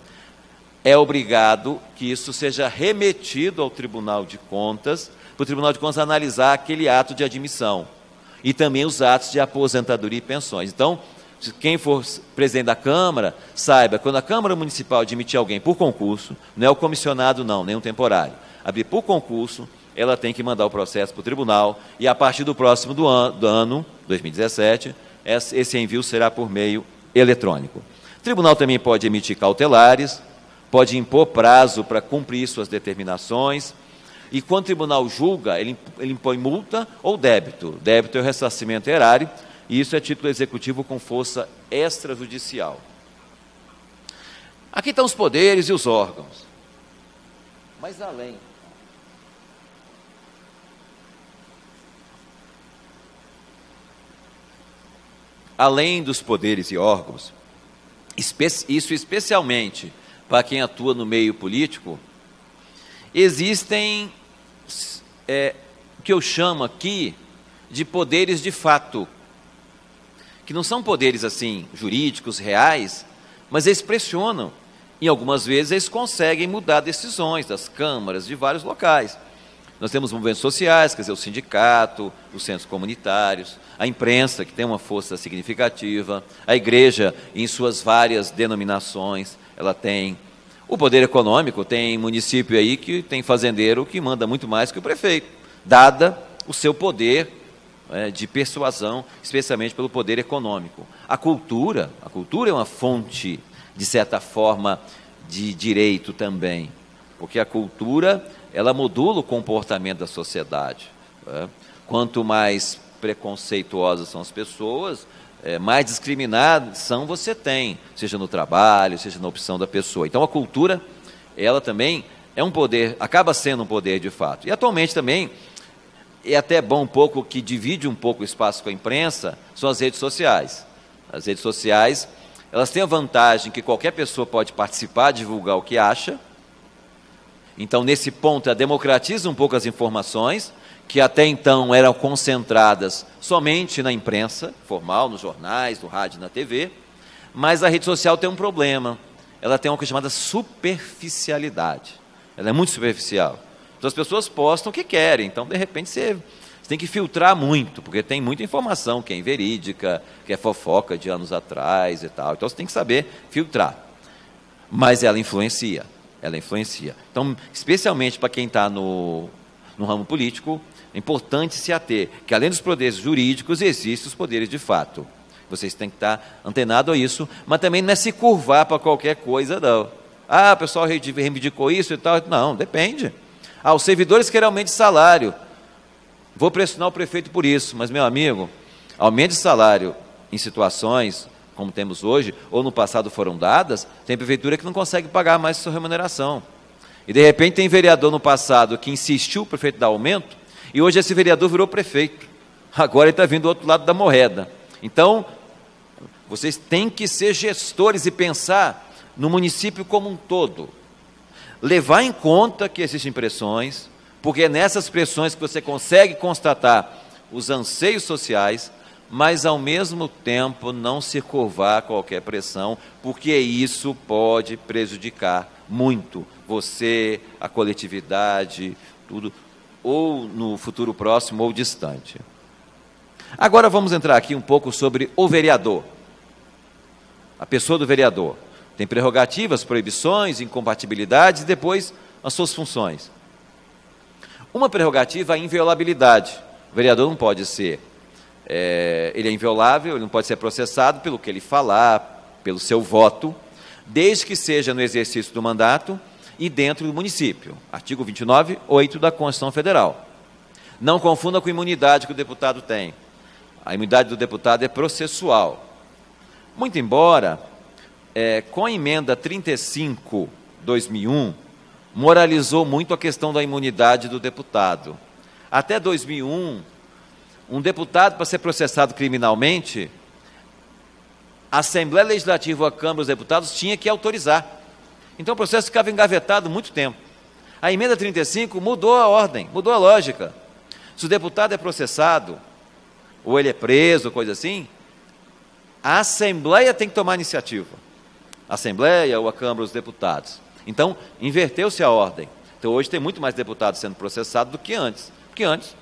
S2: É obrigado que isso seja remetido ao Tribunal de Contas, para o Tribunal de Contas analisar aquele ato de admissão e também os atos de aposentadoria e pensões. Então, quem for presidente da Câmara, saiba, quando a Câmara Municipal admitir alguém por concurso, não é o comissionado não, nem um temporário, abrir por concurso, ela tem que mandar o processo para o tribunal e a partir do próximo do ano, 2017, esse envio será por meio eletrônico. O tribunal também pode emitir cautelares, pode impor prazo para cumprir suas determinações e quando o tribunal julga, ele impõe multa ou débito. Débito é o ressarcimento erário e isso é título executivo com força extrajudicial. Aqui estão os poderes e os órgãos. Mas além dos poderes e órgãos, isso especialmente para quem atua no meio político, existem o que eu chamo aqui de poderes de fato, que não são poderes assim jurídicos, reais, mas eles pressionam e algumas vezes eles conseguem mudar decisões das câmaras de vários locais. Nós temos movimentos sociais, quer dizer, o sindicato, os centros comunitários, a imprensa, que tem uma força significativa, a igreja, em suas várias denominações, ela tem. O poder econômico, tem município aí que tem fazendeiro que manda muito mais que o prefeito. dada o seu poder de persuasão, especialmente pelo poder econômico. A cultura é uma fonte, de certa forma, de direito também, porque a cultura, ela modula o comportamento da sociedade. Quanto mais preconceituosas são as pessoas, mais discriminação você tem, seja no trabalho, seja na opção da pessoa. Então, a cultura, ela também é um poder, acaba sendo um poder de fato. E, atualmente, também, é até bom um pouco, que divide um pouco o espaço com a imprensa, são as redes sociais. As redes sociais, elas têm a vantagem que qualquer pessoa pode participar, divulgar o que acha. Então, nesse ponto, ela democratiza um pouco as informações, que até então eram concentradas somente na imprensa formal, nos jornais, no rádio e na TV, mas a rede social tem um problema, ela tem uma coisa chamada superficialidade, ela é muito superficial, então as pessoas postam o que querem, então de repente você tem que filtrar muito, porque tem muita informação que é inverídica, que é fofoca de anos atrás e tal, então você tem que saber filtrar, mas ela influencia, então especialmente para quem está no ramo político, é importante se ater, que além dos poderes jurídicos, existem os poderes de fato. Vocês têm que estar antenados a isso, mas também não é se curvar para qualquer coisa, não. O pessoal reivindicou isso e tal. Não, depende. Os servidores querem aumento de salário. Vou pressionar o prefeito por isso, mas, meu amigo, aumento de salário em situações como temos hoje, ou no passado foram dadas, tem prefeitura que não consegue pagar mais sua remuneração. E, de repente, tem vereador no passado que insistiu o prefeito dar aumento, e hoje esse vereador virou prefeito. Agora ele está vindo do outro lado da moeda. Então, vocês têm que ser gestores e pensar no município como um todo. Levar em conta que existem pressões, porque é nessas pressões que você consegue constatar os anseios sociais, mas, ao mesmo tempo, não se curvar a qualquer pressão, porque isso pode prejudicar muito você, a coletividade, tudo, ou no futuro próximo ou distante. Agora vamos entrar aqui um pouco sobre o vereador. A pessoa do vereador tem prerrogativas, proibições, incompatibilidades e depois as suas funções. Uma prerrogativa é a inviolabilidade. O vereador não pode ser, ele é inviolável, ele não pode ser processado pelo que ele falar, pelo seu voto, desde que seja no exercício do mandato e dentro do município. Artigo 29, 8 da Constituição Federal. Não confunda com a imunidade que o deputado tem. A imunidade do deputado é processual. Muito embora, com a emenda 35/2001, moralizou muito a questão da imunidade do deputado. Até 2001, um deputado, para ser processado criminalmente, a Assembleia Legislativa ou a Câmara dos Deputados tinha que autorizar. Então o processo ficava engavetado muito tempo. A emenda 35 mudou a ordem, mudou a lógica. Se o deputado é processado, ou ele é preso, coisa assim, a Assembleia tem que tomar iniciativa. A Assembleia ou a Câmara dos Deputados. Então, inverteu-se a ordem. Então, hoje tem muito mais deputados sendo processados do que antes. Porque antes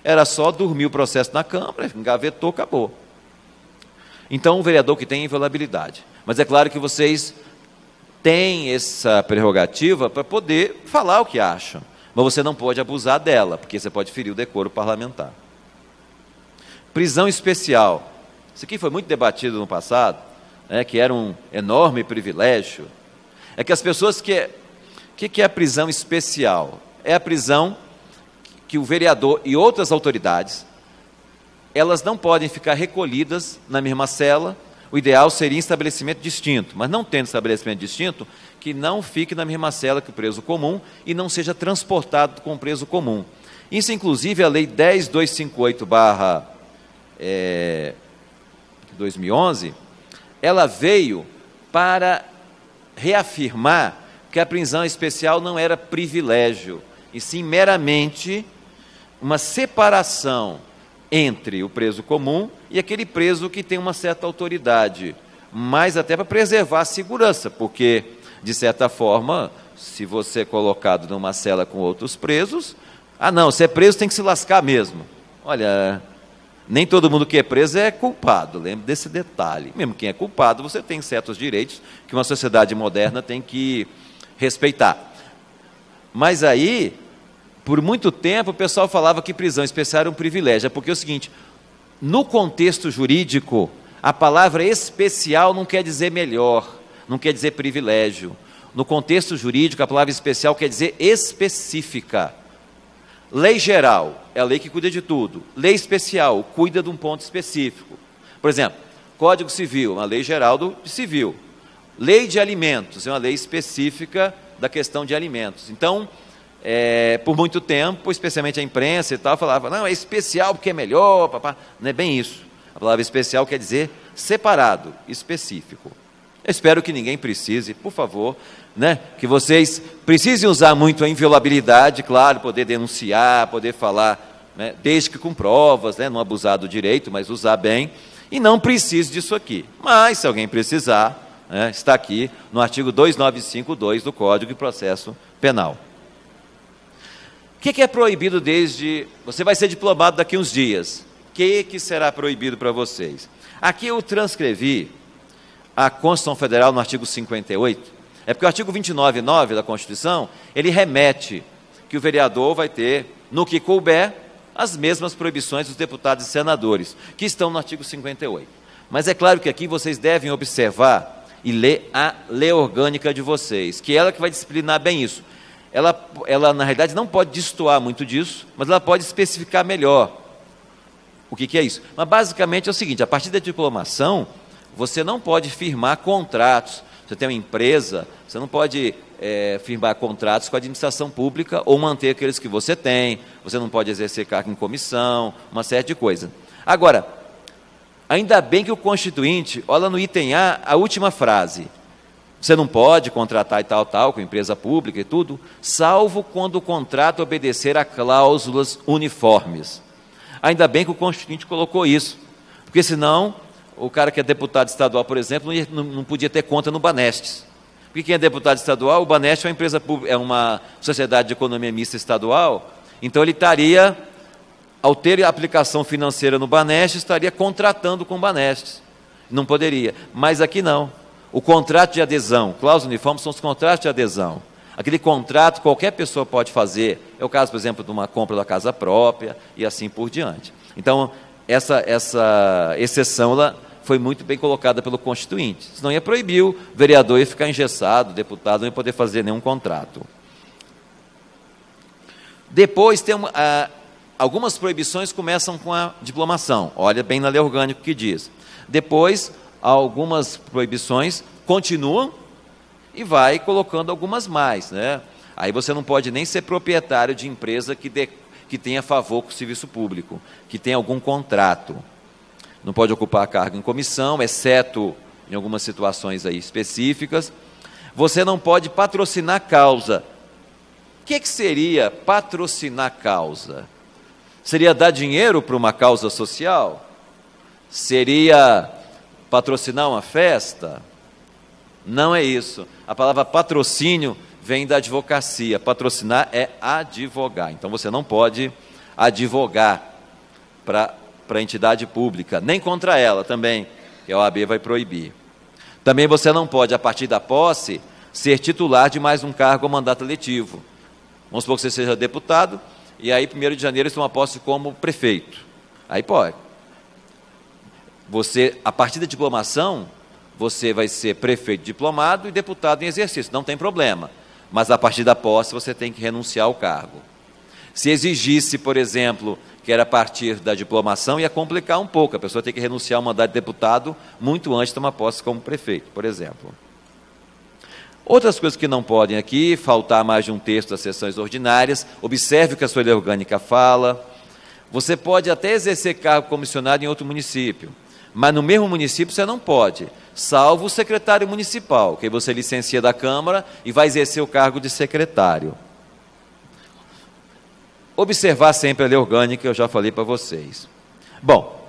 S2: era só dormir o processo na Câmara, engavetou, acabou. Então, o vereador que tem inviolabilidade. Mas é claro que vocês têm essa prerrogativa para poder falar o que acham. Mas você não pode abusar dela, porque você pode ferir o decoro parlamentar. Prisão especial. Isso aqui foi muito debatido no passado, que era um enorme privilégio. É que as pessoas que é a prisão especial? É a prisão que o vereador e outras autoridades, elas não podem ficar recolhidas na mesma cela. O ideal seria em estabelecimento distinto, mas não tendo estabelecimento distinto, que não fique na mesma cela que o preso comum e não seja transportado com o preso comum. Isso, inclusive, a Lei 10.258/2011, ela veio para reafirmar que a prisão especial não era privilégio, e sim meramente uma separação entre o preso comum e aquele preso que tem uma certa autoridade, mas até para preservar a segurança, porque, de certa forma, se você é colocado numa cela com outros presos, não, se é preso tem que se lascar mesmo. Olha, nem todo mundo que é preso é culpado, lembre desse detalhe. Mesmo quem é culpado, você tem certos direitos que uma sociedade moderna tem que respeitar. Mas aí, Por muito tempo o pessoal falava que prisão especial era um privilégio, porque é o seguinte, no contexto jurídico, a palavra especial não quer dizer melhor, não quer dizer privilégio. No contexto jurídico, a palavra especial quer dizer específica. Lei geral é a lei que cuida de tudo. Lei especial cuida de um ponto específico. Por exemplo, Código Civil, uma lei geral do civil. Lei de alimentos é uma lei específica da questão de alimentos. Então, por muito tempo, especialmente a imprensa e tal, falava, não, é especial porque é melhor, papá. Não é bem isso. A palavra especial quer dizer separado, específico. Eu espero que ninguém precise, por favor, né, que vocês precisem usar muito a inviolabilidade, claro, poder denunciar, poder falar, né, desde que com provas, né, não abusar do direito, mas usar bem, e não precise disso aqui. Mas, se alguém precisar, né, está aqui no artigo 2952 do Código de Processo Penal. O que é proibido desde... Você vai ser diplomado daqui uns dias. O que será proibido para vocês? Aqui eu transcrevi a Constituição Federal no artigo 58, é porque o artigo 29.9 da Constituição, ele remete que o vereador vai ter, no que couber, as mesmas proibições dos deputados e senadores, que estão no artigo 58. Mas é claro que aqui vocês devem observar e ler a lei orgânica de vocês, que é ela que vai disciplinar bem isso. Ela, na realidade, não pode destoar muito disso, mas ela pode especificar melhor o que é isso. Mas, basicamente, é o seguinte, a partir da diplomação, você não pode firmar contratos. Você tem uma empresa, você não pode firmar contratos com a administração pública ou manter aqueles que você tem, você não pode exercer cargo em comissão, uma série de coisas. Agora, ainda bem que o Constituinte, olha no item A, a última frase, você não pode contratar e tal, com empresa pública e tudo, salvo quando o contrato obedecer a cláusulas uniformes. Ainda bem que o Constituinte colocou isso, porque senão o cara que é deputado estadual, por exemplo, não podia ter conta no Banestes. Porque quem é deputado estadual, o Banestes é uma empresa pública, é uma sociedade de economia mista estadual, então ele estaria, ao ter aplicação financeira no Banestes, estaria contratando com o Banestes. Não poderia, mas aqui não. O contrato de adesão, cláusulas uniformes são os contratos de adesão. Aquele contrato qualquer pessoa pode fazer, é o caso, por exemplo, de uma compra da casa própria e assim por diante. Então, essa exceção ela foi muito bem colocada pelo Constituinte, senão ia proibir o vereador ia ficar engessado, o deputado não ia poder fazer nenhum contrato. Depois, algumas proibições começam com a diplomação, olha bem na lei orgânica que diz. Depois, algumas proibições continuam e vai colocando algumas mais, né? Aí você não pode nem ser proprietário de empresa que tenha favor com o serviço público, que tenha algum contrato. Não pode ocupar cargo em comissão, exceto em algumas situações aí específicas. Você não pode patrocinar causa. O que seria patrocinar causa? Seria dar dinheiro para uma causa social? Seria patrocinar uma festa? Não é isso. A palavra patrocínio vem da advocacia. Patrocinar é advogar. Então, você não pode advogar para a entidade pública, nem contra ela também, que a OAB vai proibir. Também você não pode, a partir da posse, ser titular de mais um cargo ou mandato eletivo. Vamos supor que você seja deputado, e aí, 1º de janeiro, você toma posse como prefeito. Aí pode. Você, a partir da diplomação, você vai ser prefeito diplomado e deputado em exercício, não tem problema. Mas a partir da posse você tem que renunciar ao cargo. Se exigisse, por exemplo, que era a partir da diplomação, ia complicar um pouco. A pessoa tem que renunciar ao mandato de deputado muito antes de tomar posse como prefeito, por exemplo. Outras coisas que não podem aqui, faltar mais de um terço das sessões ordinárias, observe o que a sua lei orgânica fala. Você pode até exercer cargo comissionado em outro município, mas no mesmo município você não pode, salvo o secretário municipal, que você licencia da Câmara e vai exercer o cargo de secretário. Observar sempre a lei orgânica, que eu já falei para vocês. Bom,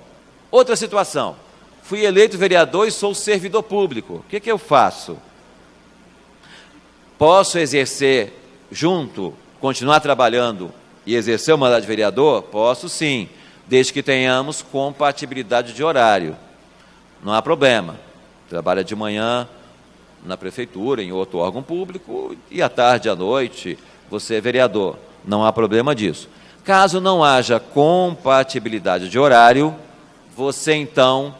S2: outra situação. Fui eleito vereador e sou servidor público. O que eu faço? Posso exercer junto, continuar trabalhando e exercer o mandato de vereador? Posso sim, desde que tenhamos compatibilidade de horário. Não há problema. Trabalha de manhã na prefeitura, em outro órgão público, e à tarde, à noite, você é vereador. não há problema disso. Caso não haja compatibilidade de horário, você então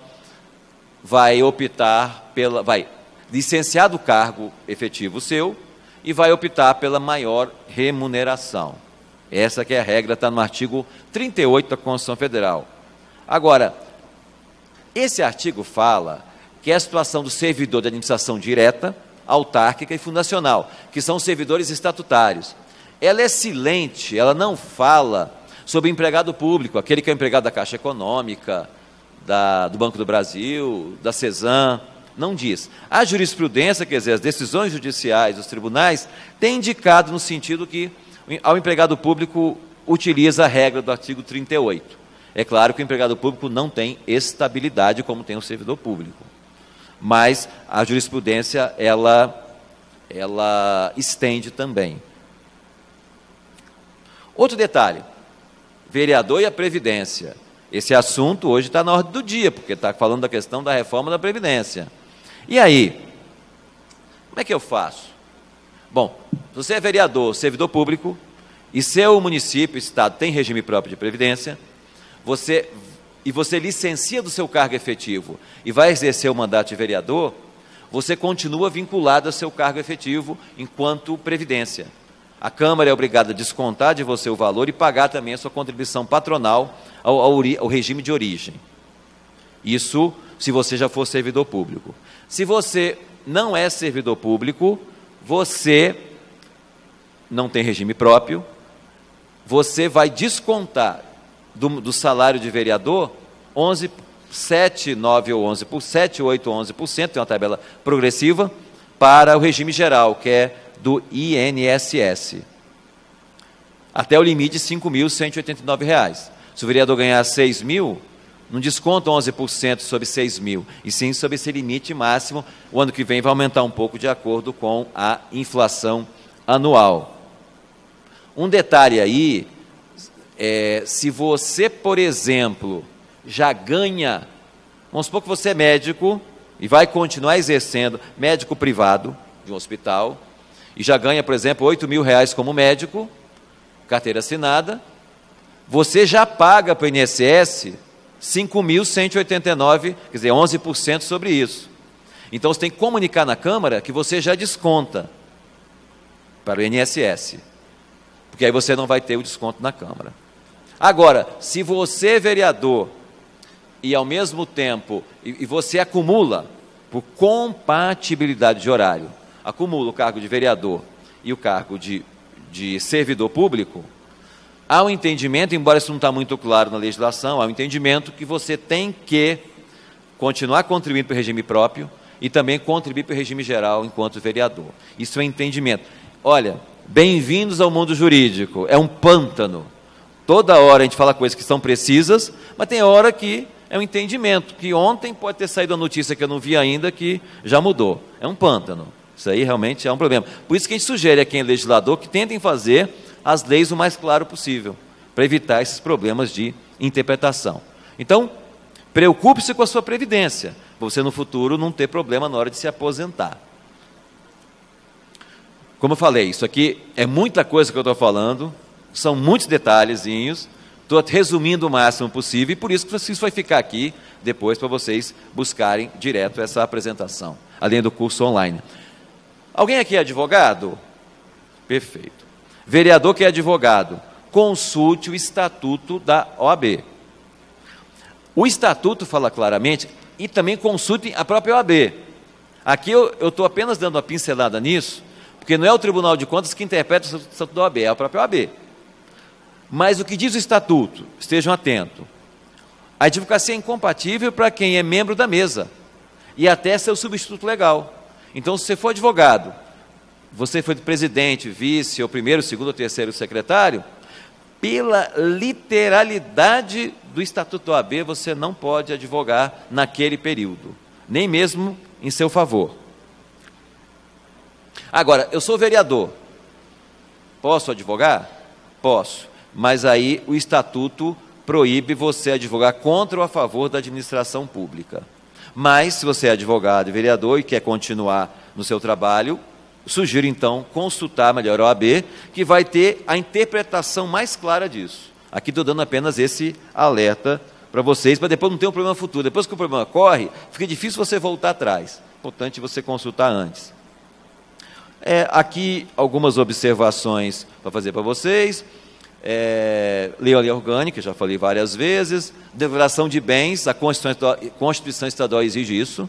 S2: vai optar vai licenciar do cargo efetivo seu e vai optar pela maior remuneração. Essa que é a regra, está no artigo 38 da Constituição Federal. Agora, esse artigo fala que é a situação do servidor de administração direta, autárquica e fundacional, que são servidores estatutários. Ela é silente, ela não fala sobre o empregado público, aquele que é empregado da Caixa Econômica, do Banco do Brasil, da CESAM, não diz. A jurisprudência, quer dizer, as decisões judiciais dos tribunais, têm indicado no sentido que ao empregado público utiliza a regra do artigo 38. É claro que o empregado público não tem estabilidade como tem o servidor público, mas a jurisprudência, ela estende também. Outro detalhe, vereador e a Previdência. Esse assunto hoje está na ordem do dia, porque está falando da questão da reforma da Previdência. E aí, como é que eu faço? Bom, se você é vereador, servidor público, e seu município, estado, tem regime próprio de Previdência, você licencia do seu cargo efetivo e vai exercer o mandato de vereador, você continua vinculado ao seu cargo efetivo enquanto Previdência. A Câmara é obrigada a descontar de você o valor e pagar também a sua contribuição patronal ao regime de origem. Isso se você já for servidor público. Se você não é servidor público, você não tem regime próprio, você vai descontar do salário de vereador 7, 9 ou 11%, 7, 8 ou 11%, tem uma tabela progressiva, para o regime geral, que é do INSS, até o limite de R$ 5.189. Se o vereador ganhar 6 mil, não desconta 11% sobre 6 mil, e sim sobre esse limite máximo. O ano que vem vai aumentar um pouco de acordo com a inflação anual. Um detalhe aí, se você, por exemplo, já ganha, vamos supor que você é médico e vai continuar exercendo, médico privado de um hospital, e já ganha, por exemplo, R$ 8.000 como médico, carteira assinada, você já paga para o INSS R$ 5.189, quer dizer, 11% sobre isso. Então, você tem que comunicar na Câmara que você já desconta para o INSS, porque aí você não vai ter o desconto na Câmara. Agora, se você é vereador e, ao mesmo tempo, e você acumula, por compatibilidade de horário, acumula o cargo de vereador e o cargo de servidor público, há um entendimento, embora isso não está muito claro na legislação, há um entendimento que você tem que continuar contribuindo para o regime próprio e também contribuir para o regime geral enquanto vereador. Isso é entendimento. Olha, bem-vindos ao mundo jurídico, é um pântano. Toda hora a gente fala coisas que são precisas, mas tem hora que é um entendimento, que ontem pode ter saído a notícia que eu não vi ainda, que já mudou. É um pântano. Isso aí realmente é um problema. Por isso que a gente sugere a quem é legislador que tentem fazer as leis o mais claro possível, para evitar esses problemas de interpretação. Então, preocupe-se com a sua previdência, para você no futuro não ter problema na hora de se aposentar. Como eu falei, isso aqui é muita coisa que eu estou falando, são muitos detalhezinhos, estou resumindo o máximo possível, e por isso que isso vai ficar aqui depois para vocês buscarem direto essa apresentação, além do curso online. Alguém aqui é advogado? Perfeito. Vereador que é advogado, consulte o Estatuto da OAB. O Estatuto fala claramente, e também consulte a própria OAB. Aqui eu estou apenas dando uma pincelada nisso, porque não é o Tribunal de Contas que interpreta o Estatuto da OAB, é a própria OAB. Mas o que diz o Estatuto, estejam atentos, a advocacia é incompatível para quem é membro da mesa, e até seu substituto legal. Então, se você for advogado, você foi presidente, vice, ou primeiro, segundo ou terceiro secretário, pela literalidade do Estatuto da OAB, você não pode advogar naquele período, nem mesmo em seu favor. Agora, eu sou vereador, posso advogar? Posso, mas aí o Estatuto proíbe você advogar contra ou a favor da administração pública. Mas, se você é advogado e vereador e quer continuar no seu trabalho, sugiro, então, consultar melhor a OAB, que vai ter a interpretação mais clara disso. Aqui estou dando apenas esse alerta para vocês, para depois não ter um problema futuro. Depois que o problema ocorre, fica difícil você voltar atrás. Importante você consultar antes. Aqui algumas observações para fazer para vocês. Lei orgânica, já falei várias vezes. Declaração de bens, a Constituição Estadual exige isso,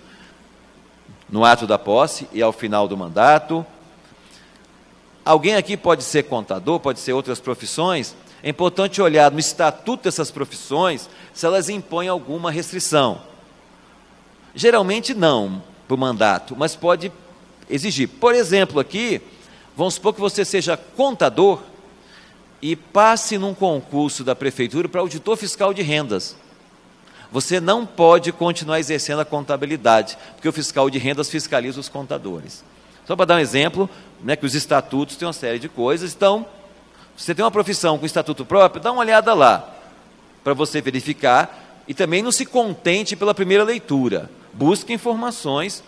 S2: no ato da posse e ao final do mandato. Alguém aqui pode ser contador, pode ser outras profissões. É importante olhar no estatuto dessas profissões se elas impõem alguma restrição. Geralmente não, para o mandato, mas pode exigir. Por exemplo, aqui, vamos supor que você seja contador e passe num concurso da prefeitura para auditor fiscal de rendas. Você não pode continuar exercendo a contabilidade, porque o fiscal de rendas fiscaliza os contadores. Só para dar um exemplo, né, que os estatutos têm uma série de coisas. Então, se você tem uma profissão com estatuto próprio, dá uma olhada lá, para você verificar, e também não se contente pela primeira leitura. Busque informações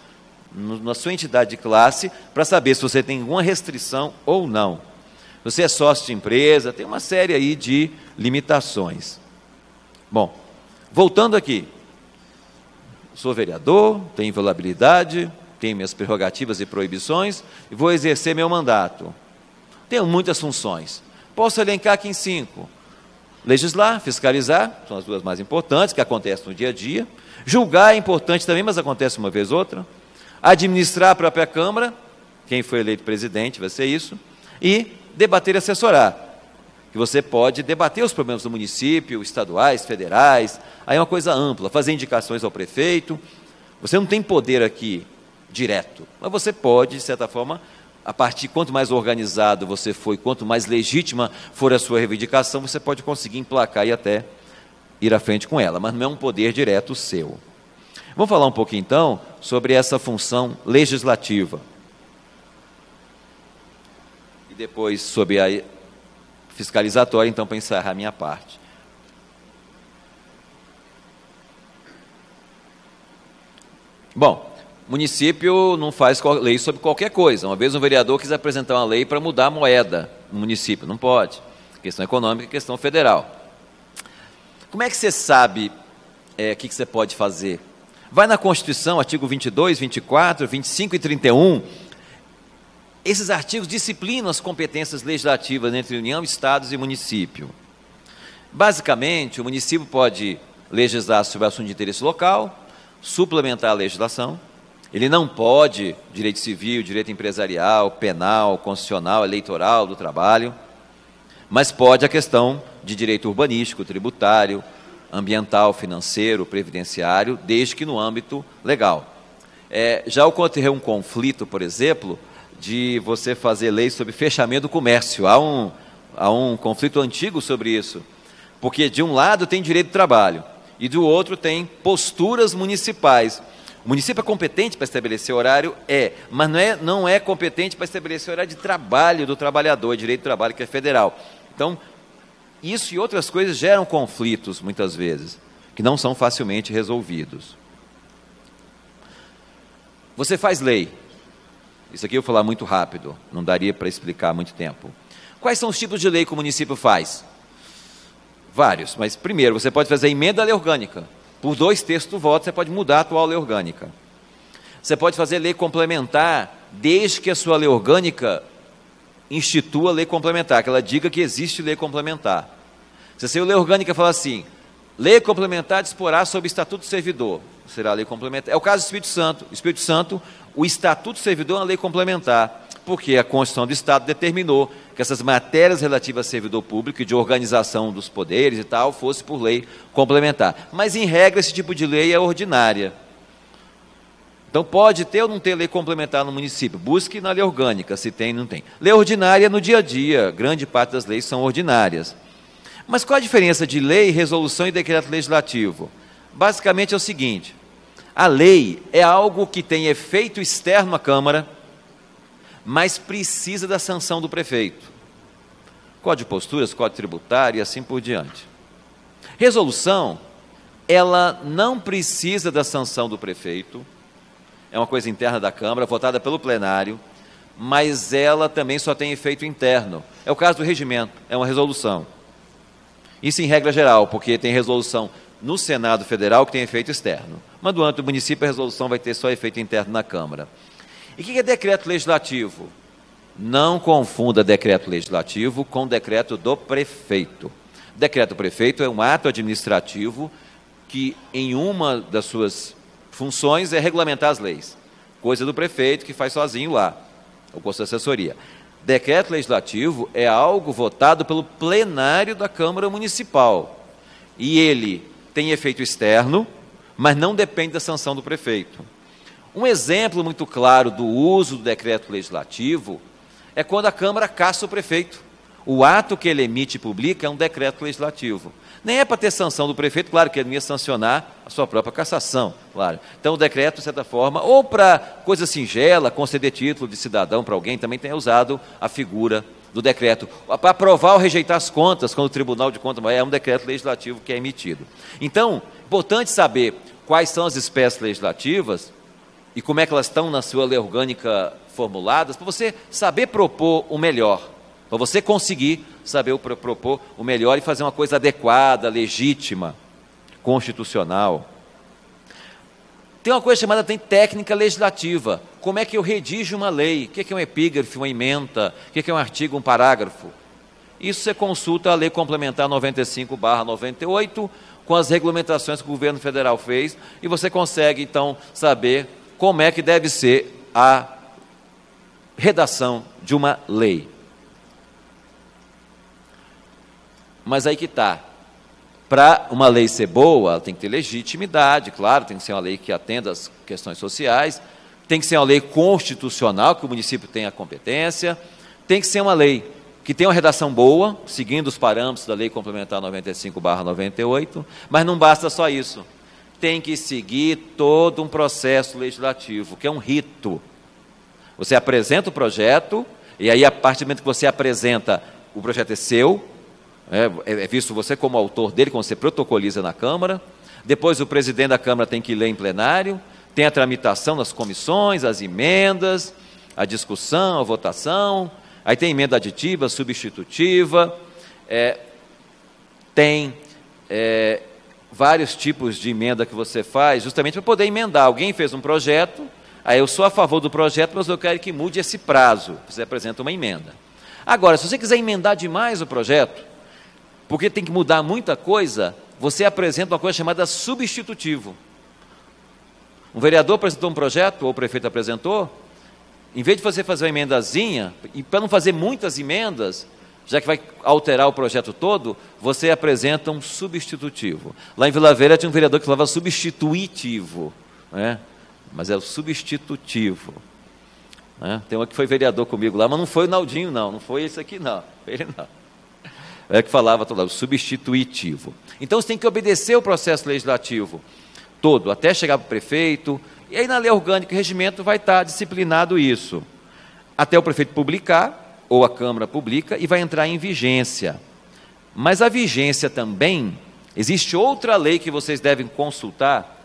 S2: na sua entidade de classe, para saber se você tem alguma restrição ou não. Você é sócio de empresa, tem uma série aí de limitações. Bom, voltando aqui, sou vereador, tenho inviolabilidade, tenho minhas prerrogativas e proibições, e vou exercer meu mandato. Tenho muitas funções. Posso elencar aqui em 5. Legislar, fiscalizar, são as duas mais importantes, que acontecem no dia a dia. Julgar é importante também, mas acontece uma vez ou outra. Administrar a própria Câmara, quem foi eleito presidente vai ser isso. E debater e assessorar, que você pode debater os problemas do município, estaduais, federais, aí é uma coisa ampla, fazer indicações ao prefeito. Você não tem poder aqui direto, mas você pode, de certa forma, a partir, quanto mais organizado você for, quanto mais legítima for a sua reivindicação, você pode conseguir emplacar e até ir à frente com ela, mas não é um poder direto seu. Vamos falar um pouquinho, então, sobre essa função legislativa. E depois sobre a fiscalizatória, então, para encerrar a minha parte. Bom, município não faz lei sobre qualquer coisa. Uma vez um vereador quis apresentar uma lei para mudar a moeda no município. Não pode. Questão econômica e questão federal. Como é que você sabe o que você pode fazer? Vai na Constituição, artigo 22, 24, 25 e 31. Esses artigos disciplinam as competências legislativas entre União, Estados e município. Basicamente, o município pode legislar sobre assunto de interesse local, suplementar a legislação. Ele não pode direito civil, direito empresarial, penal, constitucional, eleitoral, do trabalho, mas pode a questão de direito urbanístico, tributário, ambiental, financeiro, previdenciário, desde que no âmbito legal. Já ocorreu um conflito, por exemplo, de você fazer lei sobre fechamento do comércio. Há um conflito antigo sobre isso, porque de um lado tem direito do trabalho e do outro tem posturas municipais. O município é competente para estabelecer horário? Mas não é competente para estabelecer horário de trabalho do trabalhador, direito do trabalho que é federal. Então, isso e outras coisas geram conflitos, muitas vezes, que não são facilmente resolvidos. Você faz lei. Isso aqui eu vou falar muito rápido, não daria para explicar muito tempo. Quais são os tipos de lei que o município faz? Vários, mas primeiro, você pode fazer emenda à lei orgânica. Por 2/3 do voto, você pode mudar a atual lei orgânica. Você pode fazer lei complementar, desde que a sua lei orgânica institua lei complementar, que ela diga que existe lei complementar. Se a sua lei orgânica falar assim, lei complementar disporá sobre o Estatuto do Servidor, será lei complementar. É o caso do Espírito Santo. O Espírito Santo, o Estatuto do Servidor é uma lei complementar, porque a Constituição do Estado determinou que essas matérias relativas a servidor público e de organização dos poderes e tal, fosse por lei complementar. Mas, em regra, esse tipo de lei é ordinária. Então, pode ter ou não ter lei complementar no município. Busque na lei orgânica, se tem ou não tem. Lei ordinária no dia a dia, grande parte das leis são ordinárias. Mas qual a diferença de lei, resolução e decreto legislativo? Basicamente é o seguinte, a lei é algo que tem efeito externo à Câmara, mas precisa da sanção do prefeito. Código de posturas, código tributário e assim por diante. Resolução, ela não precisa da sanção do prefeito, é uma coisa interna da Câmara, votada pelo plenário, mas ela também só tem efeito interno. É o caso do regimento, é uma resolução. Isso em regra geral, porque tem resolução no Senado Federal que tem efeito externo. Mas do âmbito do município, a resolução vai ter só efeito interno na Câmara. E o que é decreto legislativo? Não confunda decreto legislativo com decreto do prefeito. Decreto do prefeito é um ato administrativo que, em uma das suas funções, é regulamentar as leis. Coisa do prefeito que faz sozinho lá, ou com sua assessoria. Decreto legislativo é algo votado pelo plenário da Câmara Municipal. E ele tem efeito externo, mas não depende da sanção do prefeito. Um exemplo muito claro do uso do decreto legislativo é quando a Câmara caça o prefeito. O ato que ele emite e publica é um decreto legislativo. Nem é para ter sanção do prefeito, claro que ele não ia sancionar a sua própria cassação, claro. Então o decreto, de certa forma, ou para coisa singela, conceder título de cidadão para alguém, também tem usado a figura do decreto. Para aprovar ou rejeitar as contas, quando o Tribunal de Contas é um decreto legislativo que é emitido. Então, importante saber quais são as espécies legislativas e como é que elas estão na sua lei orgânica formuladas, para você saber propor o melhor. Para você conseguir saber propor o melhor e fazer uma coisa adequada, legítima, constitucional. Tem uma coisa chamada técnica legislativa. Como é que eu redijo uma lei? O que é um epígrafe, uma ementa? O que é um artigo, um parágrafo? Isso você consulta a Lei Complementar 95/98, com as regulamentações que o governo federal fez, e você consegue, então, saber como é que deve ser a redação de uma lei. Mas aí que está. Para uma lei ser boa, ela tem que ter legitimidade, claro, tem que ser uma lei que atenda às questões sociais, tem que ser uma lei constitucional, que o município tenha a competência, tem que ser uma lei que tenha uma redação boa, seguindo os parâmetros da Lei Complementar 95/98, mas não basta só isso. Tem que seguir todo um processo legislativo, que é um rito. Você apresenta o projeto, e aí, a partir do momento que você apresenta, o projeto é seu, é visto você como autor dele, quando você protocoliza na Câmara. Depois o presidente da Câmara tem que ler em plenário, tem a tramitação nas comissões, as emendas, a discussão, a votação, aí tem emenda aditiva, substitutiva, tem vários tipos de emenda que você faz, justamente para poder emendar. Alguém fez um projeto, aí eu sou a favor do projeto, mas eu quero que mude esse prazo, você apresenta uma emenda. Agora, se você quiser emendar demais o projeto, porque tem que mudar muita coisa, você apresenta uma coisa chamada substitutivo. Um vereador apresentou um projeto, ou o prefeito apresentou, em vez de você fazer uma emendazinha, e para não fazer muitas emendas, já que vai alterar o projeto todo, você apresenta um substitutivo. Lá em Vila Velha tinha um vereador que falava substituitivo, né? Mas é o substitutivo. Né? Tem um que foi vereador comigo lá, mas não foi o Naldinho, não foi esse aqui, não. Ele não. É que falava todo lado, substituitivo. Então você tem que obedecer o processo legislativo todo, até chegar para o prefeito, e aí na lei orgânica e regimento vai estar disciplinado isso. Até o prefeito publicar, ou a Câmara publica, e vai entrar em vigência. Mas a vigência também, existe outra lei que vocês devem consultar,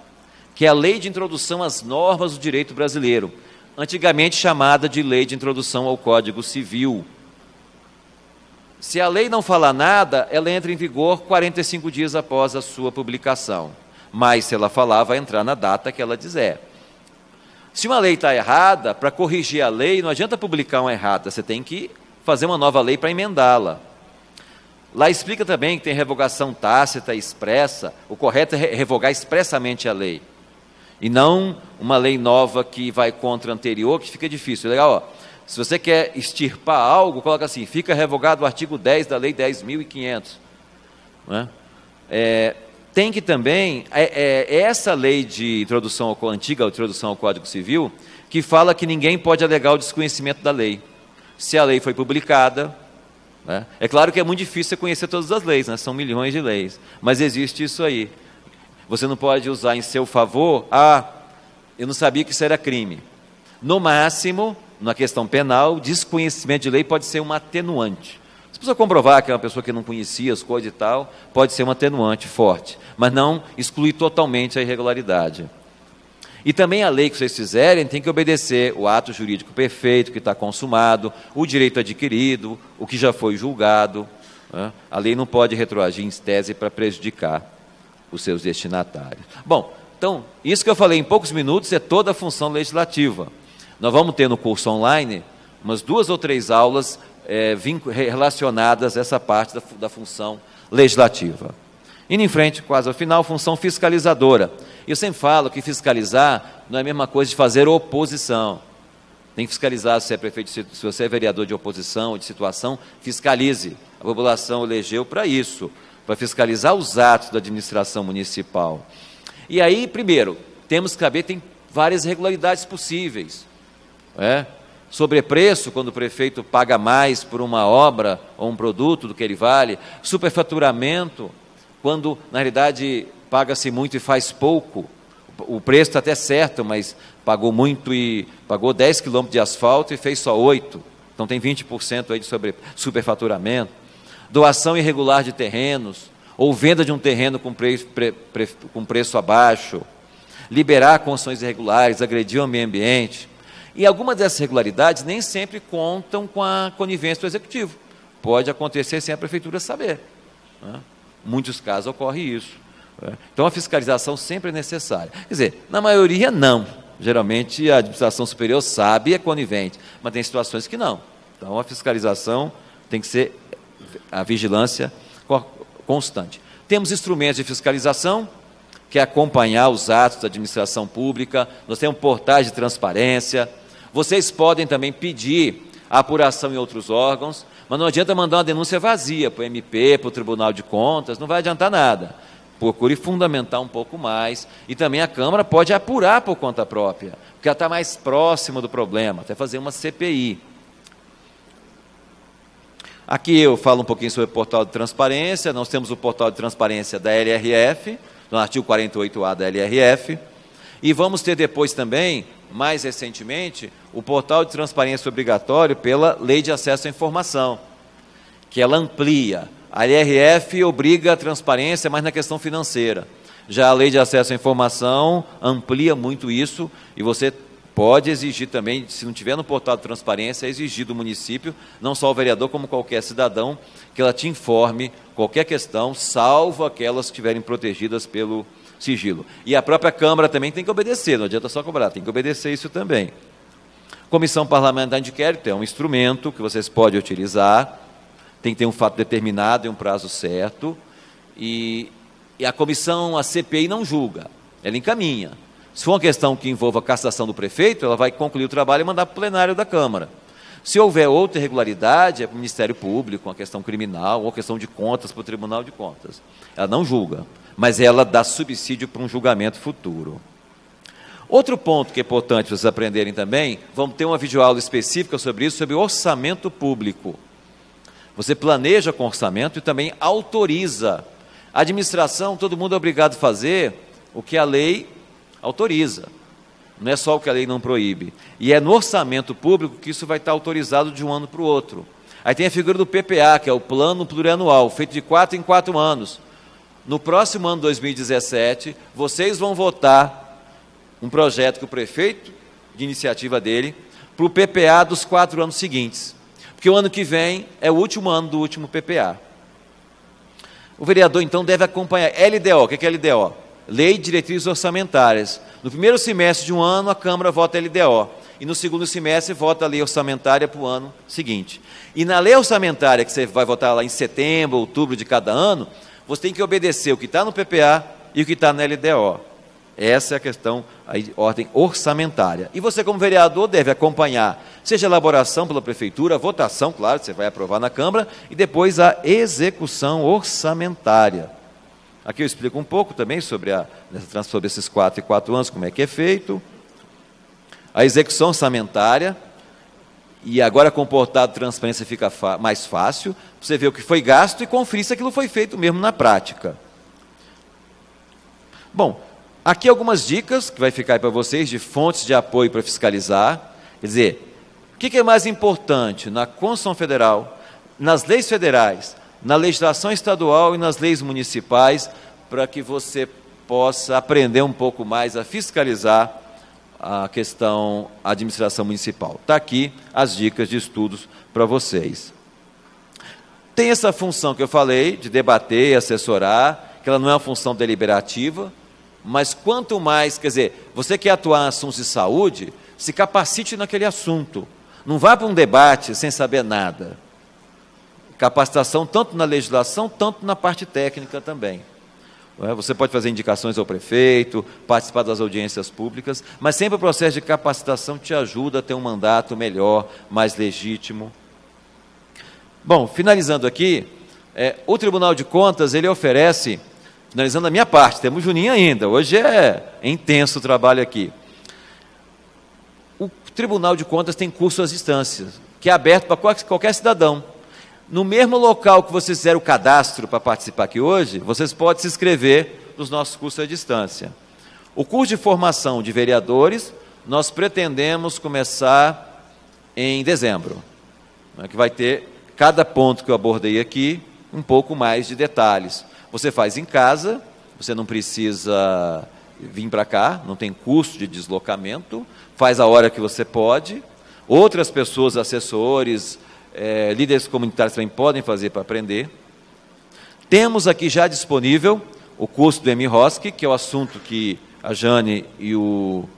S2: que é a Lei de Introdução às Normas do Direito Brasileiro, antigamente chamada de Lei de Introdução ao Código Civil. Se a lei não falar nada, ela entra em vigor 45 dias após a sua publicação. Mas, se ela falar, vai entrar na data que ela dizer. Se uma lei está errada, para corrigir a lei, não adianta publicar uma errada, você tem que fazer uma nova lei para emendá-la. Lá explica também que tem revogação tácita e expressa, o correto é revogar expressamente a lei. E não uma lei nova que vai contra a anterior, que fica difícil. Legal, ó. Se você quer extirpar algo, coloca assim, fica revogado o artigo 10 da Lei 10.500. Né? Tem que também, essa lei de introdução antiga introdução ao Código Civil, que fala que ninguém pode alegar o desconhecimento da lei. Se a lei foi publicada, né? É claro que é muito difícil você conhecer todas as leis, né? São milhões de leis, mas existe isso aí. Você não pode usar em seu favor, eu não sabia que isso era crime. No máximo, na questão penal, desconhecimento de lei pode ser uma atenuante. Se a pessoa comprovar que é uma pessoa que não conhecia as coisas e tal, pode ser uma atenuante forte, mas não excluir totalmente a irregularidade. E também a lei que vocês fizerem tem que obedecer o ato jurídico perfeito, que está consumado, o direito adquirido, o que já foi julgado. Né? A lei não pode retroagir em tese para prejudicar os seus destinatários. Bom, então, isso que eu falei em poucos minutos é toda a função legislativa. Nós vamos ter no curso online umas 2 ou 3 aulas relacionadas a essa parte da função legislativa. Indo em frente, quase ao final, função fiscalizadora. Eu sempre falo que fiscalizar não é a mesma coisa de fazer oposição. Tem que fiscalizar se é prefeito, se você é vereador de oposição ou de situação, fiscalize. A população elegeu para isso, para fiscalizar os atos da administração municipal. E aí, primeiro, temos que saber, tem várias irregularidades possíveis. Sobrepreço, quando o prefeito paga mais por uma obra ou um produto do que ele vale. Superfaturamento, quando, na realidade, paga-se muito e faz pouco. O preço está até certo, mas pagou muito e pagou 10 quilômetros de asfalto e fez só 8. Então tem 20% aí de superfaturamento. Doação irregular de terrenos, ou venda de um terreno com preço abaixo. Liberar construções irregulares, agredir o meio ambiente. E algumas dessas irregularidades nem sempre contam com a conivência do executivo. Pode acontecer sem a prefeitura saber. Em muitos casos ocorre isso. Então a fiscalização sempre é necessária. Quer dizer, na maioria não. Geralmente a administração superior sabe e é conivente, mas tem situações que não. Então a fiscalização tem que ser a vigilância constante. Temos instrumentos de fiscalização, que é acompanhar os atos da administração pública. Nós temos portais de transparência. Vocês podem também pedir a apuração em outros órgãos, mas não adianta mandar uma denúncia vazia para o MP, para o Tribunal de Contas, não vai adiantar nada. Procure fundamentar um pouco mais, e também a Câmara pode apurar por conta própria, porque ela está mais próxima do problema, até fazer uma CPI. Aqui eu falo um pouquinho sobre o portal de transparência. Nós temos o portal de transparência da LRF, no artigo 48A da LRF, e vamos ter depois também, mais recentemente, o portal de transparência obrigatório pela Lei de Acesso à Informação, que ela amplia. A LRF obriga a transparência, mas na questão financeira. Já a Lei de Acesso à Informação amplia muito isso, e você pode exigir também, se não tiver no portal de transparência, exigir do município, não só o vereador, como qualquer cidadão, que ela te informe qualquer questão, salvo aquelas que estiverem protegidas pelo sigilo. E a própria Câmara também tem que obedecer, não adianta só cobrar, tem que obedecer isso também. Comissão Parlamentar de Inquérito é um instrumento que vocês podem utilizar, tem que ter um fato determinado e um prazo certo, e a comissão, a CPI, não julga, ela encaminha. Se for uma questão que envolva a cassação do prefeito, ela vai concluir o trabalho e mandar para o plenário da Câmara. Se houver outra irregularidade, é para o Ministério Público, uma questão criminal, ou questão de contas para o Tribunal de Contas. Ela não julga, mas ela dá subsídio para um julgamento futuro. Outro ponto que é importante vocês aprenderem também, vamos ter uma videoaula específica sobre isso, sobre orçamento público. Você planeja com orçamento e também autoriza. A administração, todo mundo é obrigado a fazer o que a lei autoriza. Não é só o que a lei não proíbe. E é no orçamento público que isso vai estar autorizado de um ano para o outro. Aí tem a figura do PPA, que é o Plano Plurianual, feito de 4 em 4 anos. No próximo ano, 2017, vocês vão votar um projeto que o prefeito, de iniciativa dele, para o PPA dos 4 anos seguintes. Porque o ano que vem é o último ano do último PPA. O vereador, então, deve acompanhar. LDO, o que é LDO? Lei de Diretrizes Orçamentárias. No primeiro semestre de um ano, a Câmara vota LDO. E no segundo semestre, vota a lei orçamentária para o ano seguinte. E na lei orçamentária, que você vai votar lá em setembro, outubro de cada ano, você tem que obedecer o que está no PPA e o que está na LDO. Essa é a questão, a ordem orçamentária. E você, como vereador, deve acompanhar, seja a elaboração pela Prefeitura, a votação, claro, você vai aprovar na Câmara, e depois a execução orçamentária. Aqui eu explico um pouco também sobre esses 4 e 4 anos, como é que é feito. A execução orçamentária, e agora com o portal de transparência fica mais fácil, você ver o que foi gasto e conferir se aquilo foi feito mesmo na prática. Bom, aqui algumas dicas que vai ficar para vocês de fontes de apoio para fiscalizar. Quer dizer, o que é mais importante na Constituição Federal, nas leis federais, na legislação estadual e nas leis municipais, para que você possa aprender um pouco mais a fiscalizar a questão administração municipal. Está aqui as dicas de estudos para vocês. Tem essa função que eu falei, de debater, assessorar, que ela não é uma função deliberativa, mas quanto mais, quer dizer, você quer atuar em assuntos de saúde, se capacite naquele assunto. Não vá para um debate sem saber nada. Capacitação tanto na legislação, tanto na parte técnica também. Você pode fazer indicações ao prefeito, participar das audiências públicas, mas sempre o processo de capacitação te ajuda a ter um mandato melhor, mais legítimo. Bom, finalizando aqui, o Tribunal de Contas, ele oferece, finalizando a minha parte, temos Juninho ainda, hoje é intenso o trabalho aqui. O Tribunal de Contas tem curso às distâncias, que é aberto para qualquer cidadão. No mesmo local que vocês fizeram o cadastro para participar aqui hoje, vocês podem se inscrever nos nossos cursos à distância. O curso de formação de vereadores, nós pretendemos começar em dezembro, que vai ter cada ponto que eu abordei aqui, um pouco mais de detalhes. Você faz em casa, você não precisa vir para cá, não tem custo de deslocamento, faz a hora que você pode. Outras pessoas, assessores, líderes comunitários também podem fazer para aprender. Temos aqui já disponível o curso do MROSC, que é o assunto que a Jane e o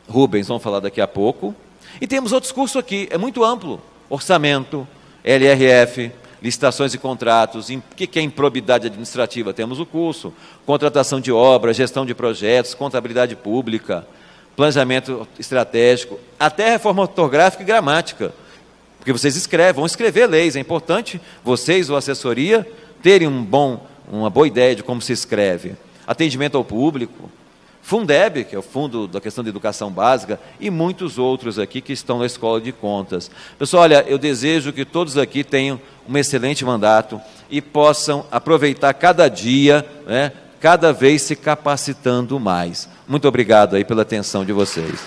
S2: Rubens vão falar daqui a pouco. E temos outros cursos aqui, é muito amplo. Orçamento, LRF, licitações e contratos, o que é improbidade administrativa, temos o curso. Contratação de obras, gestão de projetos, contabilidade pública, planejamento estratégico, até reforma ortográfica e gramática. Porque vocês vão escrever leis, é importante vocês, ou assessoria, terem uma boa ideia de como se escreve. Atendimento ao público, Fundeb, que é o Fundo da Questão de Educação Básica, e muitos outros aqui que estão na Escola de Contas. Pessoal, olha, eu desejo que todos aqui tenham um excelente mandato e possam aproveitar cada dia, cada vez se capacitando mais. Muito obrigado aí pela atenção de vocês.